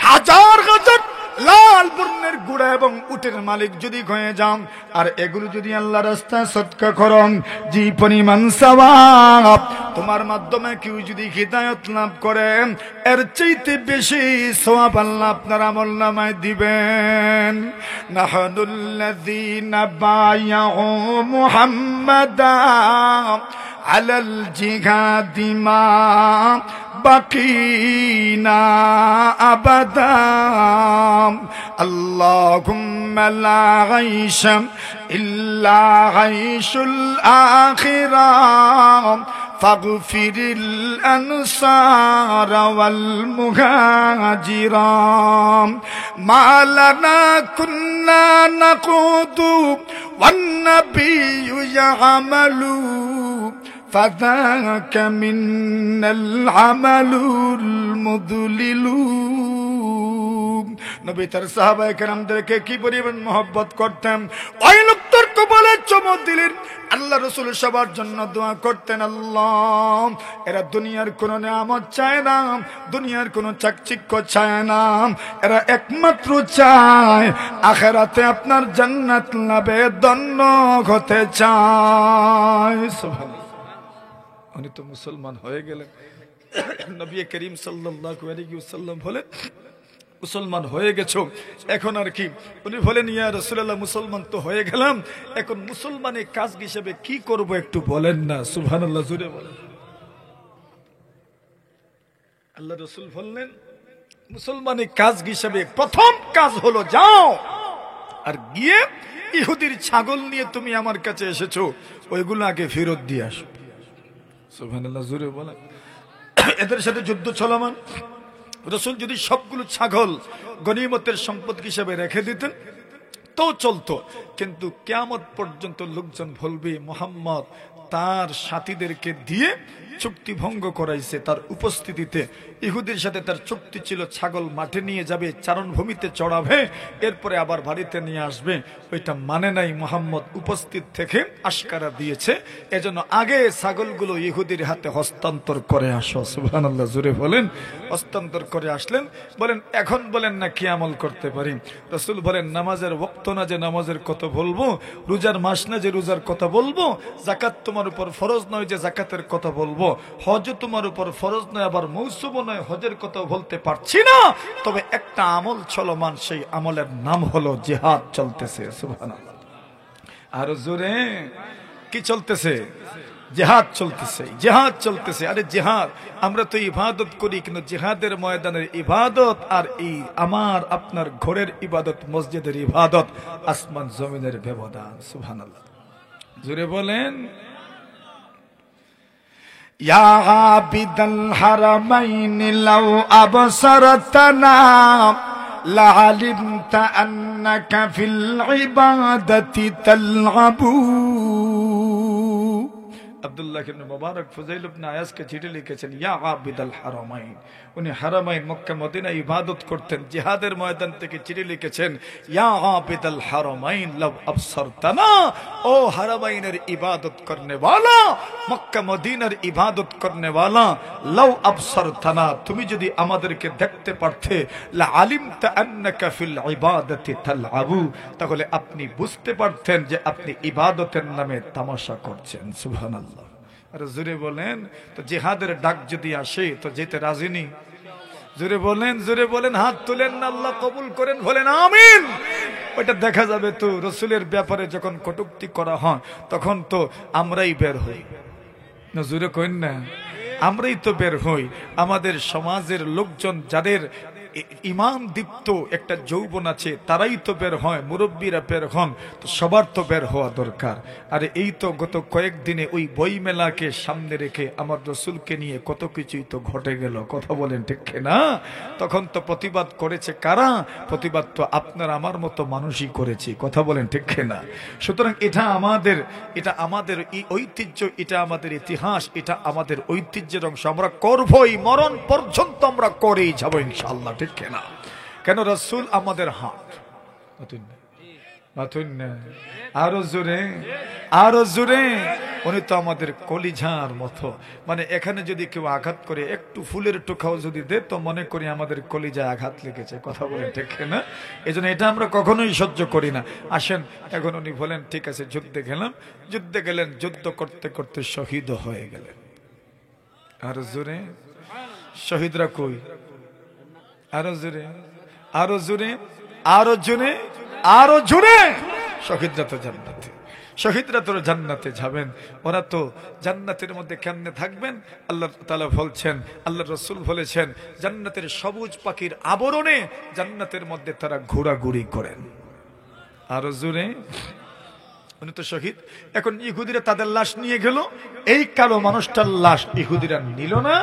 হাজার হাজার লাল বর্ণের ঘোড়া এবং উটের মালিক যদি হয়ে যান আর এগুলো যদি আল্লাহর রাস্তায় সদকা করেন যে পরিমাণ সওয়াব তোমার মাধ্যমে কেউ যদি হিদায়াত লাভ করে এর চাইতে বেশি সওয়াব আল্লাহ আপনার আমলনামায় দিবেন নাহনুল্লাযীনা বায়াউ মুহাম্মাদা আলাল জিহাদি মা বাকিনা আবাদা আল্লাহুম্মা লা গাইশা ইল্লা গাইশুল আখিরাহ ফাগফিরিল আনসার ওয়াল মুহাজিরাম মা লানা কুন্না নাকুদু ওয়ান নাবিয়্যু ইয়ামালু فذاك منا العمل المضلل নবী তার সাহাবায়ে কেরামদেরকে কি পরিমাণ মহব্বত করতেন ওই লোকটার কপালে চুমু দিলেন আল্লাহ রাসূল সবার জন্য দোয়া করতেন আল্লাহ এরা দুনিয়ার কোন নিয়ামত চায় না দুনিয়ার কোন চাকচিক্য চায় না এরা একমাত্র চায় আখিরাতে আপনার জান্নাত লাভে ধন্য হতে চায় সুবহানাল্লাহ উনি তো মুসলমান হয়ে গেলেন নবী করিম সাল্লাল্লাহু আলাইহি ওয়াসাল্লাম বলেন মুসলমান হয়ে গেছো এখন আর কি উনি বলেন ইয়া রাসূলুল্লাহ মুসলমান তো হয়ে গেলাম এখন মুসলমানের কাজ হিসেবে কি করব একটু বলেন না সুবহানাল্লাহ জোরে বলেন আল্লাহ রাসূল বললেন মুসলমানের কাজ হিসেবে প্রথম কাজ হলো যাও আর গিয়ে ইহুদির ছাগল নিয়ে তুমি আমার কাছে এসেছো ওইগুলো আগে ফেরত দিয়ে আসো সুবহানাল্লাহ জোরে বলেন এদের সাথে যুদ্ধ চলমান রাসূল যদি সবগুলো ছাগল গনিমতের সম্পদ হিসেবে রেখে দিতেন তো চলতো কিন্তু কিয়ামত পর্যন্ত লোকজন বলবে মুহাম্মদ তার সাথীদেরকে দিয়ে চুক্তি ভঙ্গ করাইছে তার উপস্থিতিতে ইহুদির সাথে তার চুক্তি ছিল ছাগল মাঠে নিয়ে যাবে চারণভূমিতে চড়াবে এরপরে আবার বাড়িতে নিয়ে আসবে ওইটা মানে নাই মুহাম্মদ উপস্থিত থেকে আশকারা দিয়েছে এজন্য আগে ছাগলগুলো ইহুদির হাতে হস্তান্তর করে আসো সুবহানাল্লাহ জোরে বলেন হস্তান্তর করে আসলেন বলেন এখন বলেন না কি আমল করতে পারি রাসূল বলেন নামাজের ওয়াক্ত না যে নামাজের কথা বলবো রোজার মাস না যে রোজার কথা বলবো যাকাত তোমার উপর ফরজ নয় যে যাকাতের কথা বলবো হজ তোমার উপর ফরজ নয় আবার মৌসুম নয় হজের কথা বলতে পারছি না তবে একটা আমল চলমান সেই আমলের নাম হলো জিহাদ চলতেছে সুবহানাল্লাহ আর জোরে কি চলতেছে? জিহাদ চলতেছে, জিহাদ চলতেছে। আরে জিহাদ, আমরা তো ইবাদত করি, কিন্তু জিহাদের ময়দানের ইবাদত আর এই আমার আপনার ঘরের ইবাদত, মসজিদের ইবাদত, আসমান জমিনের ব্যবধান। সুবহানাল্লাহ, জোরে বলেন। ইয়া আবিদাল হারামাইন লাউ আবসারতানা লাআলিমতা আন্নাকা ফিল ইবাদাতি তালআবু। আব্দুল্লাহ ইবনে মুবারক ফুজাইল ইবনে আয়াজকে চিঠি লিখেছেন, ইয়া আবিদাল হারামাইন, উনি হারামাইন মক্কা মদিনা ইবাদত করতেন, জিহাদের ময়দান থেকে চিঠি লিখেছেন, ইয়া আবিদাল হারামাইন লাউ আবসারতানা, ও হারামাইনের ইবাদত করনে वाला, মক্কা মদিনার ইবাদত করনে वाला, লাউ আবসারতানা, তুমি যদি আমাদেরকে দেখতে পারতে, লা আলিমতা আন্নাকা ফিল ইবাদাতি তালআবু, তাহলে আপনি বুঝতে পারতেন যে আপনি ইবাদতের নামে তামাশা করছেন। সুবহানাল্লাহ, আর জোরে বলেন। তো জিহাদের ডাক যদি আসে তো যেতে রাজি নেই? জোরে বলেন, জোরে বলেন, হাত তুলেন না, আল্লাহ কবুল করেন, বলেন আমিন। ওইটা দেখা যাবে তো রসুলের ব্যাপারে যখন কটূক্তি করা হয় তখন তো আমরাই বের হই না, জোরে কইন না, আমরাই তো বের হই। আমাদের সমাজের লোকজন যাদের ইমান দীপ্ত একটা যৌবন আছে তারাই তো বের হয়, মুরব্বীরা বের হন, তো সবার তো বের হওয়া দরকার। আরে এই তো গত কয়েকদিনে ওই বই মেলাকে সামনে রেখে আমার রসুলকে নিয়ে কত কিছুই তো ঘটে গেল, কথা বলেন ঠিক না? তখন তো প্রতিবাদ করেছে কারা? প্রতিবাদ তো আপনার আমার মতো মানুষই করেছি, কথা বলেন ঠিক না? সুতরাং এটা আমাদের ঐতিহ্য, এটা আমাদের ইতিহাস, এটা আমাদের ঐতিহ্যের অংশ। আমরা করবই, মরণ পর্যন্ত আমরা করেই যাবো ইনশাআল্লাহ, ঠিক না? কেন? রাসূল আমাদের হাত, আরো জোরে, আরো জোরে, উনি তো আমাদের কলিজার মতো। মানে এখানে যদি কেউ আঘাত করে, একটু ফুলের টোকাও যদি দে, তো মনে করি আমাদের কলিজায় আঘাত লেগেছে, কথা বলেন ঠিক না? এই জন্য এটা আমরা কখনোই সহ্য করি না। আসেন, এখন উনি বলেন ঠিক আছে যুদ্ধে গেলাম, যুদ্ধে গেলেন, যুদ্ধ করতে করতে শহীদ হয়ে গেলেন। আরো জোরে, শহীদরা কই? আরো জোরে, আরো জোরে, আরো জোরে, আরো জোরে। শহীদরা তো জান্নাতে, শহীদরা তো জান্নাতে যাবেন। ওরা তো জান্নাতের মধ্যে কেমনে থাকবেন? আল্লাহ তাআলা বলছেন, আল্লাহ রাসূল বলেছেন, জান্নাতের সবুজ পাখির আবরণে জান্নাতের মধ্যে তারা ঘোরাঘুরি করেন। আরো জোরে, উনি তো শহীদ। এখন ইহুদিরা তাদের লাশ নিয়ে গেল, এই কালো মানুষটার লাশ ইহুদিরা নিল না,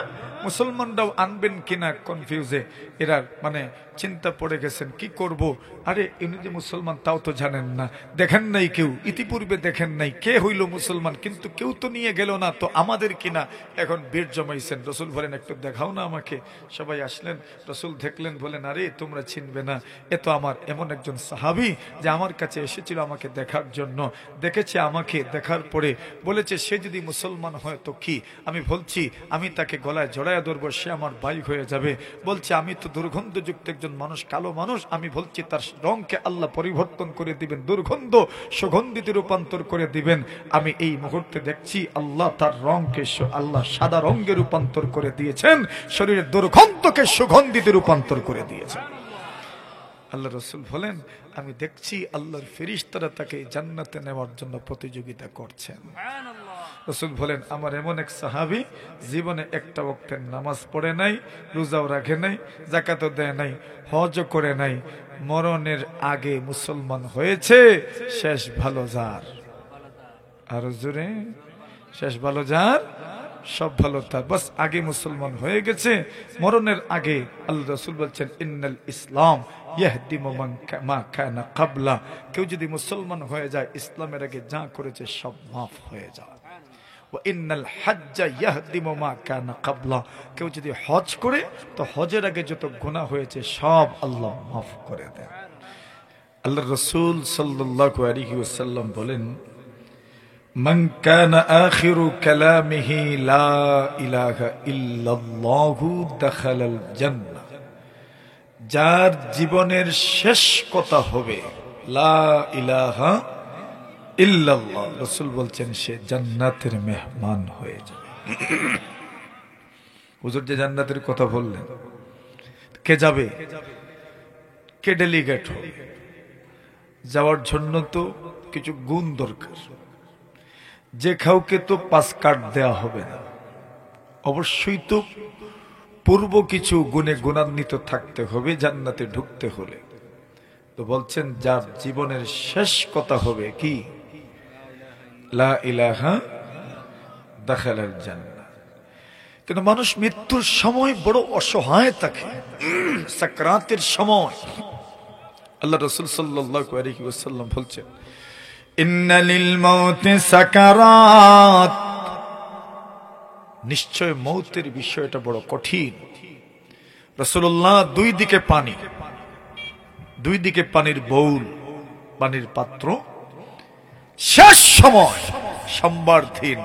মুসলমানরাও আনবেন কিনা কনফিউজে এরা মানে চিন্তা পড়ে গেছেন, কি করব। আরে ইনি যে মুসলমান তাও তো জানেন না, দেখেন নাই কেউ, ইতিপূর্বে দেখেন নাই কে হইল মুসলমান, কিন্তু কেউ তো নিয়ে গেল না, তো আমাদের কিনা। এখন বীর জমাইছেন। রসুল বলেন একটু দেখাও না আমাকে। সবাই আসলেন, রসুল দেখলেন, বলেন আরে তোমরা চিনবে না, এ তো আমার এমন একজন সাহাবী যে আমার কাছে এসেছিল আমাকে দেখার জন্য, দেখেছে আমাকে, দেখার পরে বলেছে সে যদি মুসলমান হয় তো কি। আমি বলছি আমি তাকে গলায় জড়ায় ধরবো, সে আমার ভাই হয়ে যাবে। বলছে আমি তো দুর্গন্ধযুক্ত একজন মানুষ, কালো মানুষ। আমি বলছি তার রংকে আল্লাহ পরিবর্তন করে দিবেন, দুর্গন্ধ সুগন্ধিতে রূপান্তর করে দিবেন। আমি এই মুহূর্তে দেখছি আল্লাহ তার রংকে আল্লাহ সাদা রঙে রূপান্তর করে দিয়েছেন, শরীরের দুর্গন্ধকে সুগন্ধিতে রূপান্তর করে দিয়েছেন। আল্লাহ রসুল বলেন আমি দেখছি আল্লাহর ফেরেশতারা তাকে জান্নাতে নেওয়ার জন্য প্রতিযোগিতা করছেন। রসুল বলেন আমার এমন এক সাহাবী জীবনে একটা ওয়াক্তের নামাজ পড়ে নাই, রোজাও রাখে নাই, যাকাতও দেয় নাই, হজও করে নাই, মরণের আগে মুসলমান হয়েছে। শেষ ভালো যার, আরো জোরে, শেষ ভালো যার, সব ভালো তার, বাস আগে মুসলমান হয়ে গেছে, মরণের আগে। আল্লাহ রাসূল বলছেন ইন্নাল ইসলাম ইয়াহদিমু মা কানা ক্বাবলা, কেউ যদি মুসলমান হয়ে যায় ইসলামের আগে যা করেছে সব মাফ হয়ে যায়। ওয়া ইন্নাল হজ্জা ইয়াহদিমু মা কানা ক্বাবলা, কেউ যদি হজ করে তো হজের আগে যত গুনাহ হয়েছে সব আল্লাহ মাফ করে দেন। আল্লাহ রাসূল সাল্লাল্লাহু আলাইহি ওয়াসাল্লাম বলেন মান কানা আখিরু কালামিহি লা ইলাহা ইল্লাল্লাহু দাখালাল জান্নাহ, যার জীবনের শেষ কথা হবে লা ইলাহা ইল্লাল্লাহ, রাসূল বলছেন সে জান্নাতের মেহমান হয়ে যাবে। হুজুর যে জান্নাতের কথা বললেন, কে যাবে? কে ডেলিগেট হবে? যাওয়ার জন্য তো কিছু গুণ দরকার। যে কাউকে তো 5 কার্ড দেয়া হবে না, অবশ্যই তো পূর্ব কিছু গুণে গুণান্বিত থাকতে হবে জান্নাতে ঢুকতে হলে। তো বলছেন যার জীবনের শেষ কথা হবে কি, লা ইলাহা দাখালাল জান্নাহ। কিন্তু মানুষ মৃত্যুর সময় বড় অসহায় থাকে, সাকরাতের সময়। আল্লাহ রাসূল সাল্লাল্লাহু আলাইহি ওয়াসাল্লাম বলছেন, ইন্না লিল মাউতি সাকারাত, নিশ্চয় মৌতের বিষয়টা বড় কঠিন। রাসূলুল্লাহ দুই দিকে পানির বাউল, পানির পাত্র, শেষ সময় সোমবার দিন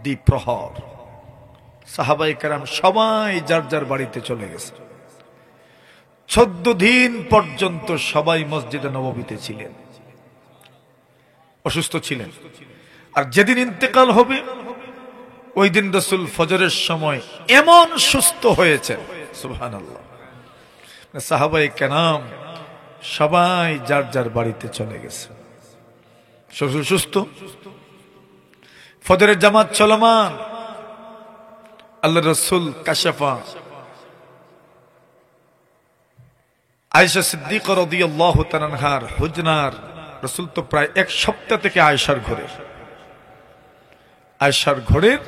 দ্বিপ্রহর, সাহাবায়ে কেরাম সবাই যার যার বাড়িতে চলে গেছে। 14 দিন পর্যন্ত সবাই মসজিদে নববীতে ছিলেন, অসুস্থ ছিলেন। আর যেদিন ইন্তেকাল হবে ওই দিন রাসূল ফজরের সময় এমন সুস্থ হয়েছে, সুবহানাল্লাহ। সাহাবায়ে কেরাম সবাই যার যার বাড়িতে চলে গেছে, সুস্থ। ফজরের জামাত চলমান, আল্লাহ রাসূল কাশাফা আয়েশা সিদ্দিকা রাদিয়াল্লাহু তাআলা আনহার হুজনার, রাসূল তো প্রায় 1 সপ্তাহ থেকে আয়েশার ঘরের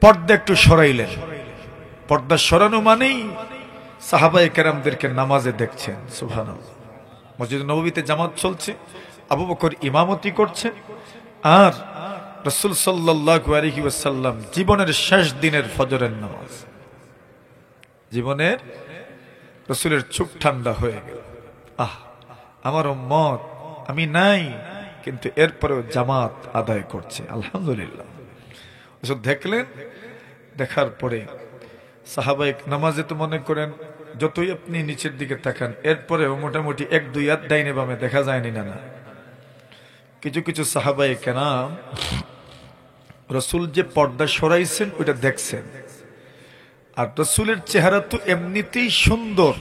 পর্দা একটু সরাইলেন। পর্দা সরানো মানেই সাহাবায়ে কেরামদেরকে নামাজে দেখছেন, সুবহানাল্লাহ। মসজিদ নববীতে জামাত চলছে, আবু বকর ইমামতি করছে, আর রাসূল সাল্লাল্লাহু আলাইহি ওয়াসাল্লাম জীবনের শেষ দিনের ফজরের নামাজ, জীবনের রাসূলের চোখ ঠান্ডা হয়ে গেল। আমার উম্মত, আমি নাই কিন্তু এরপরেও জামাত আদায় করছে, আলহামদুলিল্লাহ। রাসূল দেখলেন, দেখার পরে সাহাবায়ে নামাজে তো মনে করেন যতই আপনি নিচের দিকে তাকান এরপরেও মোটামুটি 1-2 হাত ডাইনে বামে দেখা যায়নি না। কিছু কিছু সাহাবায়ে কেরাম রাসূল যে পর্দা সরাইছেন ওটা দেখছেন। আর রাসূলের চেহারা তো এমনিতেই সুন্দর,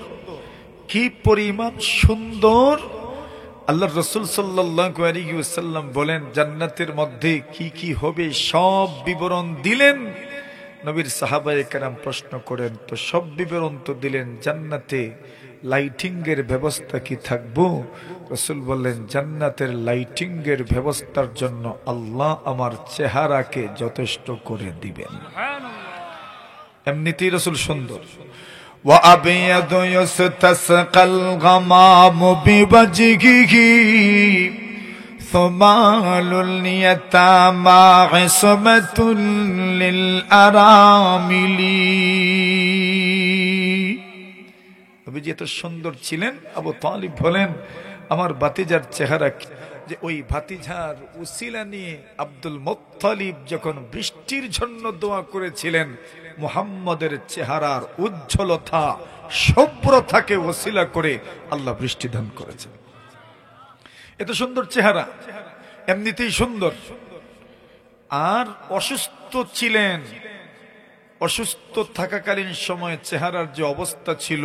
কি পরিমাণ সুন্দর! আল্লাহর রাসূল সাল্লাল্লাহু আলাইহি ওয়াসাল্লাম বলেন জান্নাতের মধ্যে কি কি হবে সব বিবরণ দিলেন। নবীর সাহাবায়ে কেরাম প্রশ্ন করেন, তো সব বিবরণ তো দিলেন, জান্নাতে লাইটিং এর ব্যবস্থা কি থাকবো? রাসূল বললেন জান্নাতের লাইটিং এর ব্যবস্থার জন্য আল্লাহ আমার চেহারাকে যথেষ্ট করে দিবেন। এমনিতেই রাসূল সুন্দর। ওয়া আবিয়াদু ইস্তাসকাল গামামু বিওয়াজহিহি সুমালুল ইয়াতামা ইসমাতুল লিল আরামিলি। নবীজি এত সুন্দর ছিলেন। আবু তালিব বলেন আমার ভাতিজার চেহারা, যে ওই ভাতিজার উসিলা নিয়ে আব্দুল মুত্তালিব যখন বৃষ্টির জন্য দোয়া করেছিলেন, মুহাম্মদের চেহারার উজ্জ্বলতা শুভ্রতাকে ওসিলা করে আল্লাহ বৃষ্টি দান করেছেন। এত সুন্দর চেহারা, এমনিতেই সুন্দর। আর অসুস্থ ছিলেন, অসুস্থ থাকাকালীন সময়ে চেহারার যে অবস্থা ছিল,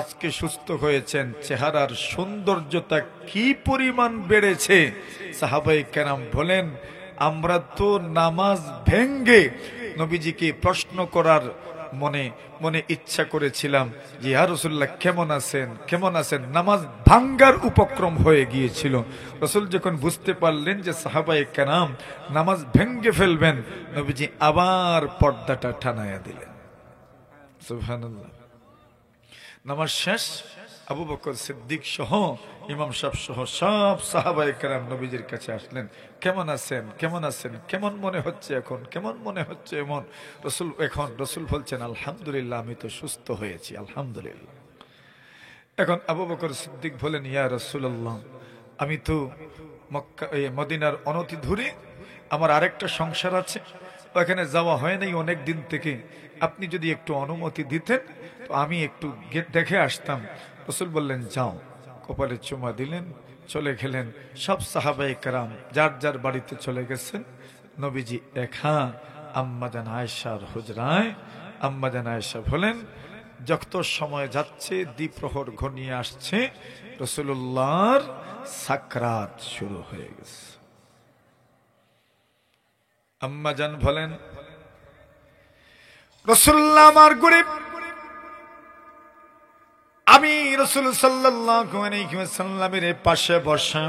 আজকে সুস্থ হয়েছেন, চেহারার সৌন্দর্যতা কি পরিমাণ বেড়েছে। সাহাবায়ে কেরাম বলেন আমরা তো নামাজ ভেঙ্গে নবীজিকে প্রশ্ন করার মনে মনে ইচ্ছা করেছিলাম যে ইয়া রাসূলুল্লাহ কেমন আছেন। নামাজ ভাঙ্গার উপক্রম হয়ে গিয়েছিল। রাসূল যখন বুঝতে পারলেন যে সাহাবায়ে কেরাম নামাজ ভেঙ্গে ফেলবেন, নবীজি আবার পর্দাটা টানায়া দিলেন, সুবহানাল্লাহ। নামাজ শেষ, আবু বকর সিদ্দিক সহ ইমাম সাহেব সহ সব সাহাবায়ে কেরাম নবীজির কাছে আসলেন, কেমন আছেন, কেমন মনে হচ্ছে এখন, কেমন মনে হচ্ছে এমন। রাসূল বলছেন আলহামদুলিল্লাহ, আমি তো সুস্থ হয়েছি, আলহামদুলিল্লাহ। এখন আবু বকর সিদ্দিক বলেন ইয়া রাসূলুল্লাহ, আমি তো মদিনার অনতি দূরে আমার আরেকটা সংসার আছে, ওখানে যাওয়া হয় নাই অনেক দিন থেকে, আপনি যদি একটু অনুমতি দিতেন তো আমি একটু দেখে আসতাম। রাসূল বললেন যাও, কপালে চুমা দিলেন, চলে গেলেন। সব সাহাবায়ে কেরাম যার যার বাড়িতে চলে গেছেন। নবীজি একা আম্মাজান আয়েশার হুজরায়, আম্মাজান আয়েশা বলেন যত সময় যাচ্ছে দ্বিপ্রহর ঘনিয়ে আসছে, রাসূলুল্লাহর সাকরাত শুরু হয়ে গেছে। আম্মা জান বলেন, রাসূলুল্লাহ আমার গরিব, আমি রাসূল সাল্লাল্লাহু আলাইহি ওয়াসাল্লামের পাশে বসা।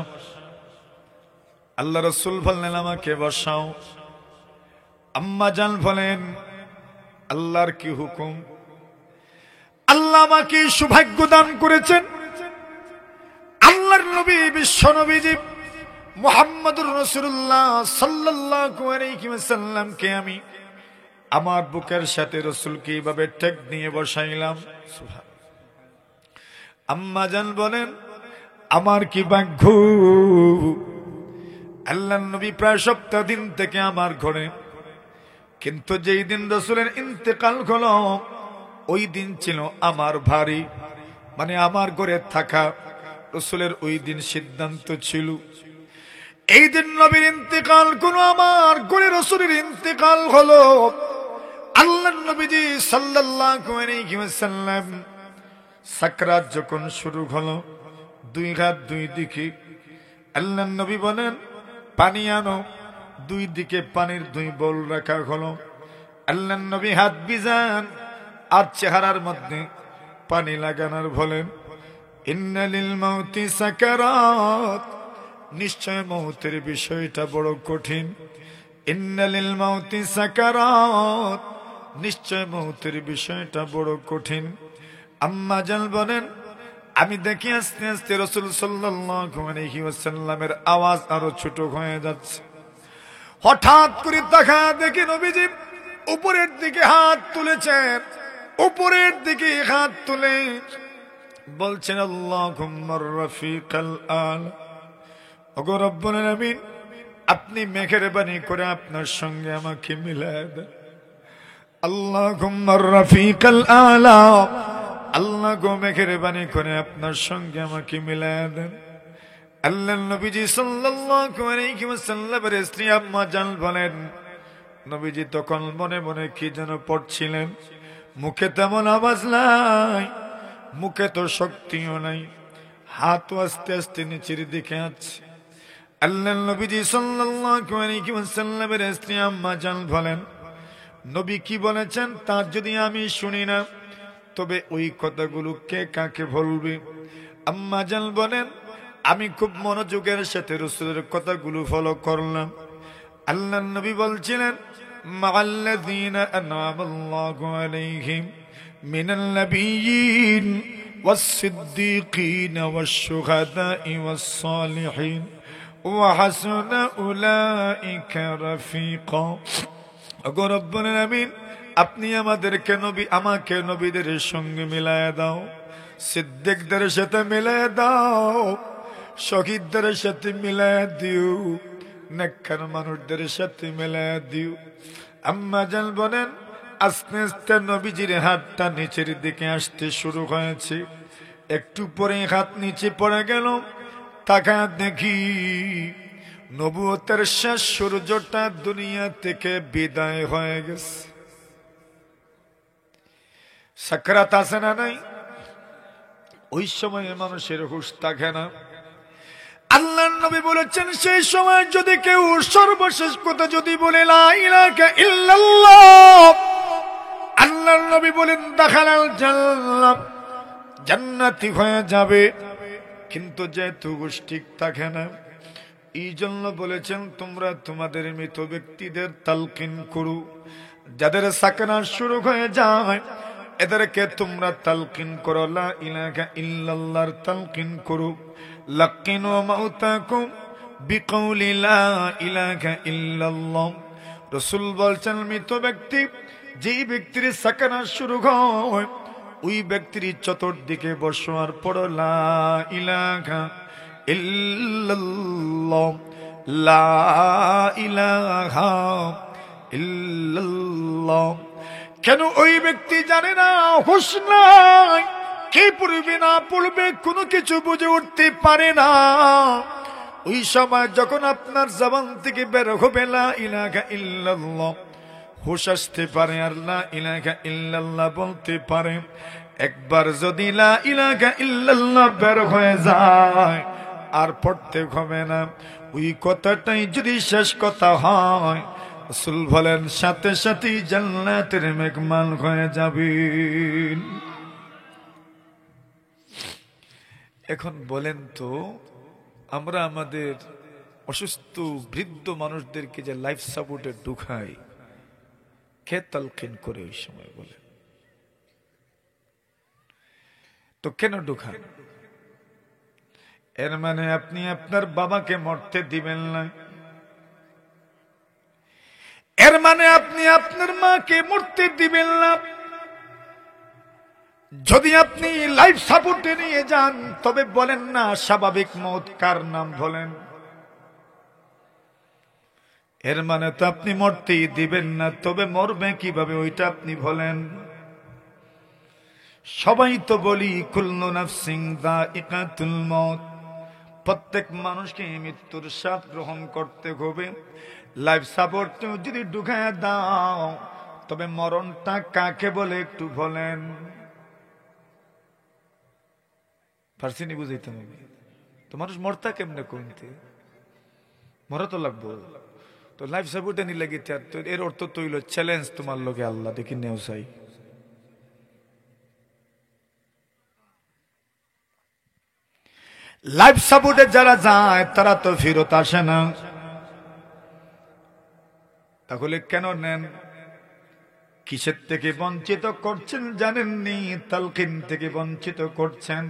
আল্লাহ রাসূল বললেন, আমাকে বসাও। আম্মা জান বলেন, আল্লাহর কি হুকুম? আল্লাহ আমাকে সৌভাগ্য দান করেছেন, আল্লাহর নবী বিশ্ব নবীজি মুহাম্মদুর রাসূলুল্লাহ সাল্লাল্লাহু আলাইহি ওয়াসাল্লামকে আমি আমার বুকের সাথে রাসূলকে এইভাবে টেক নিয়ে বসাইলাম। আম্মা জান বলেন, আমার কি ভাগ্য, আল্লাহর নবী প্রায় সপ্তাহ দিন থেকে আমার ঘরে, কিন্তু যেই দিন রাসূলের ইন্তেকাল হলো ওই দিন ছিল আমার ভারী, মানে আমার ঘরে থাকা রাসূলের ওই দিন সিদ্ধান্ত ছিল এই দিন নবীর ইন্তেকাল কোন আমার ঘরে রাসূলের ইন্তেকাল হলো। আল্লাহর নবীজি সাল্লাল্লাহু আলাইহি ওয়াসাল্লাম সাকরাত যখন শুরু হলো, দুই হাত দুই দিকে, আল্লাহর নবী বলেন, পানি আনো। দুই দিকে পানির দুই বোল রাখা হলো। আল্লাহর নবী হাত ভিজান আর চেহারার মধ্যে পানি লাগানোর বলেন, ইন্না লিল মাউতি সাকারাত, নিশ্চয় মৌতের বিষয়টা বড় কঠিন। ইন্না লিল মাউতি সাকারাত, নিশ্চয় মৌতের বিষয়টা বড় কঠিন। আম্মা জান বলেন, আমি দেখি আস্তে আস্তে রাসূল সাল্লাল্লাহু আলাইহি ওয়াসাল্লামের আওয়াজ আরো ছোট হয়ে যাচ্ছে। হঠাৎ করে তাকা দেখি নবীজি উপরের দিকে হাত তুলেছেন, উপরের দিকে হাত তুলে বলছেন, আল্লাহুম্মা রাফিকাল আলা, ওগো রব্বুল আলামিন, আপনি মেহেরবানি করে আপনার সঙ্গে আমাকে মিলায় দেন। আল্লাহুম্মা রাফিকাল আলা, আল্লাহ গো মেহেরবানি করে আপনার সঙ্গে আমাকে মিলায় দেন। আল্লাহর নবীজি সাল্লাল্লাহু আলাইহি ওয়াসাল্লামের স্ত্রী আম্মা জান বলেন, নবীজি তখন মনে মনে কি যেন পড়ছিলেন, মুখে তেমন আওয়াজ নাই, মুখে তো শক্তিও নাই, হাতও আস্তে আস্তে নিচের দিকে আছে। আল্লাহর নবীজি সাল্লাল্লাহু আলাইহি ওয়াসাল্লামের স্ত্রী আম্মা জান বলেন, নবী কি বলেছেন তা যদি আমি শুনি না, তবে ওই কথাগুলো কে কাকে বলবে? আম্মা জান বলেন, আমি খুব মনোযোগের সাথে রাসূলের কথাগুলো ফলো করলাম। আল্লাহর নবী বলছিলেন, মাআল্লাযীনা আনআমাল্লাহু আলাইহিম মিনাল নাবিয়্যিন ওয়াস-সিদ্দীকীন ওয়াশ-শুহাদা'i ওয়াস-সালিহিন ওয়া হাসুনা উলাইকা রাফীকা। ওগো রব্বুল আলামিন, আপনি আমাদেরকে নবী, আমাকে নবীদের সঙ্গে মিলায় দাও, সিদ্দিকদের সাথে মিলায় দাও, শহীদদের সাথে মিলায় দিও, নেককার মানুষদের সাথে মিলায় দিও। আম্মা জান বলেন, আস্তে আস্তে নবীজির হাতটা নিচের দিকে আসতে শুরু হয়েছে। একটু পরে হাত নিচে পড়ে গেল। তাকা দেখি নবুয়তের শেষ সূর্যটা দুনিয়া থেকে বিদায় হয়ে গেছে। সাকরাত আছে না নাই? ওই সময় মানুষের হুঁশ থাকে না। আল্লাহর নবী বলেছেন, সেই সময় যদি কেউ সর্বশেষ কথা যদি বলে লা ইলাহা ইল্লাল্লাহ, আল্লাহর নবী বলেন দাখালাল জান্নাত, জান্নাতি হয়ে যাবে। কিন্তু যেহেতু হুঁশ ঠিক থাকে না, এই জন্য বলেছেন তোমরা তোমাদের মৃত ব্যক্তিদের তালকিন করো। যাদের সাকরাত শুরু হয়ে যায় এদেরকে তোমরা তালকিন করো, লা ইলাহা ইল্লাল্লাহর তালকিন করো। লাকিনু মাউতাকুম বিকৌলি লা ইলাহা ইল্লাল্লাহ। রাসূল বলছেন, মৃত ব্যক্তি, যেই ব্যক্তির সাকরাত শুরু হয় ওই ব্যক্তির চতুর্দিকে বসো আর পড়ো লা ইলাহা ইল্লাল্লাহ, লা ইলাহা ইল্লাল্লাহ। কেন? ওই ব্যক্তি জানে না, হুঁশ নাই, কে পড়বে না পড়বে কোনো কিছু বুঝে উঠতে পারে না। ওই সময় যখন আপনার জবান থেকে বের হবে লা ইলাহা ইল্লাল্লাহ, হুঁশ আসতে পারে আর লা ইলাহা ইল্লাল্লাহ বলতে পারে। একবার যদি লা ইলাহা ইল্লাল্লাহ বের হয়ে যায় আর পড়তে হবে না, ওই কথাটাই যদি শেষ কথা হয় রাসূল বলেন সাথে সাথেই জান্নাতের মেহমান হয়ে যাবেন। এখন বলেন তো, আমরা আমাদের অসুস্থ বৃদ্ধ মানুষদেরকে যে লাইফ সাপোর্টে ঢুকাই, কে তালকিন করে ওই সময় বলে? তো কেন ঢুকান? এর মানে আপনি আপনার বাবাকে মরতে দিবেন না, এর মানে আপনি আপনার মাকে মরতে দিবেন না। যদি আপনি লাইফ সাপোর্টে নিয়ে যান তবে বলেন না স্বাভাবিক মওত কার নাম বলেন। এর মানে তো আপনি মরতেই দিবেন না, তবে মরবে কিভাবে ওইটা আপনি বলেন। সবাই তো বলি কুল্লু নাফসিন যায়িকাতুল মওত, প্রত্যেক মানুষকে মৃত্যুর স্বাদ গ্রহণ করতে হবে। লাইফ সাপোর্ট যদি ঢুকায় দাও তবে মরণটা কাকে বলে একটু বলেন। ফার্সিনি বুঝাইতে হবে তো, মানুষ মরতা কেমনে কমতে, মরা তো লাগবো। তো লাইফ সাপোর্টে নিলে গেছে, এর অর্থ তো হইল চ্যালেঞ্জ তোমার লগে আল্লাহ দেখি নেও চাই। লাইফ সাপোর্টে যারা যায় তারা তো ফেরত আসে না, তাহলে কেন নেন? কিসের থেকে বঞ্চিত করছেন জানেননি? তালকিন থেকে বঞ্চিত করছেন।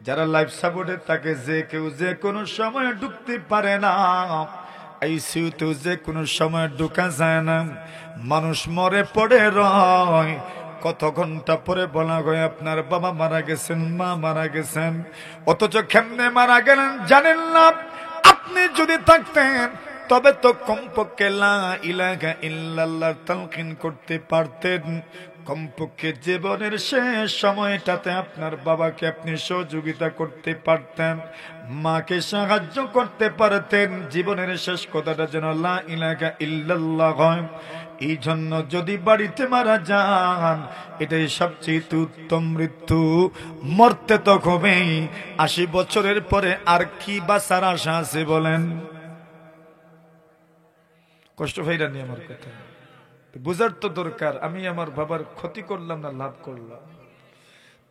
যারা লাইফ সাপোর্টে তাকে যে কেউ যে কোনো সময় ঢুকতে পারে না, আইসিইউতেও যে কোনো সময় ঢুকা যায় না। মানুষ মরে পড়ে রয়, কত ঘন্টা পরে বলা হয় আপনার বাবা মারা গেছেন, মা মারা গেছেন, অথচ কেমনে মারা গেলেন জানেন না। আপনি যদি থাকতেন তবে তো কমপক্ষে লা ইলাহা ইল্লাল্লাহর তালকিন করতে পারতেন। কমপক্ষে জীবনের শেষ সময়টাতে আপনার বাবাকে আপনি সহযোগিতা করতে পারতেন, মাকে সাহায্য করতে পারতেন। জীবনের শেষ কথাটা যেন লা ইলাহা ইল্লাল্লাহ হয়। এই জন্য যদি বাড়িতে মারা যান এটাই সবচেয়ে উত্তম মৃত্যু। মরতে তো হবেই, ৮০ বছরের পরে আর কি বাঁচার আশা আছে বলেন? কষ্ট ভাইরা নিয়ে আমার কথা বুঝার তো দরকার, আমি আমার বাবার ক্ষতি করলাম না লাভ করলাম।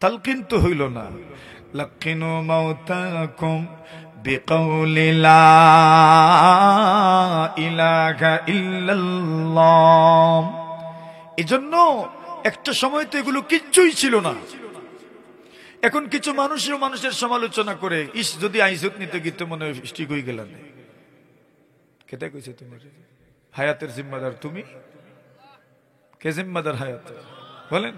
তালকিন তো হইল না। লাকিনু মাউতাকুম বিকাউলি লা ইলাহা ইল্লাল্লাহ। এজন্য একটা সময় তো এগুলো কিচ্ছুই ছিল না। এখন কিছু মানুষও মানুষের সমালোচনা করে, ইস যদি আইজত নিতে গিয়ে তো মনে হয় ঠিক হয়ে গেল। কেটা কইছে তোমার? হায়াতের জিম্মাদার তুমি? কে জিম্মাদার হায়াতের বলেন?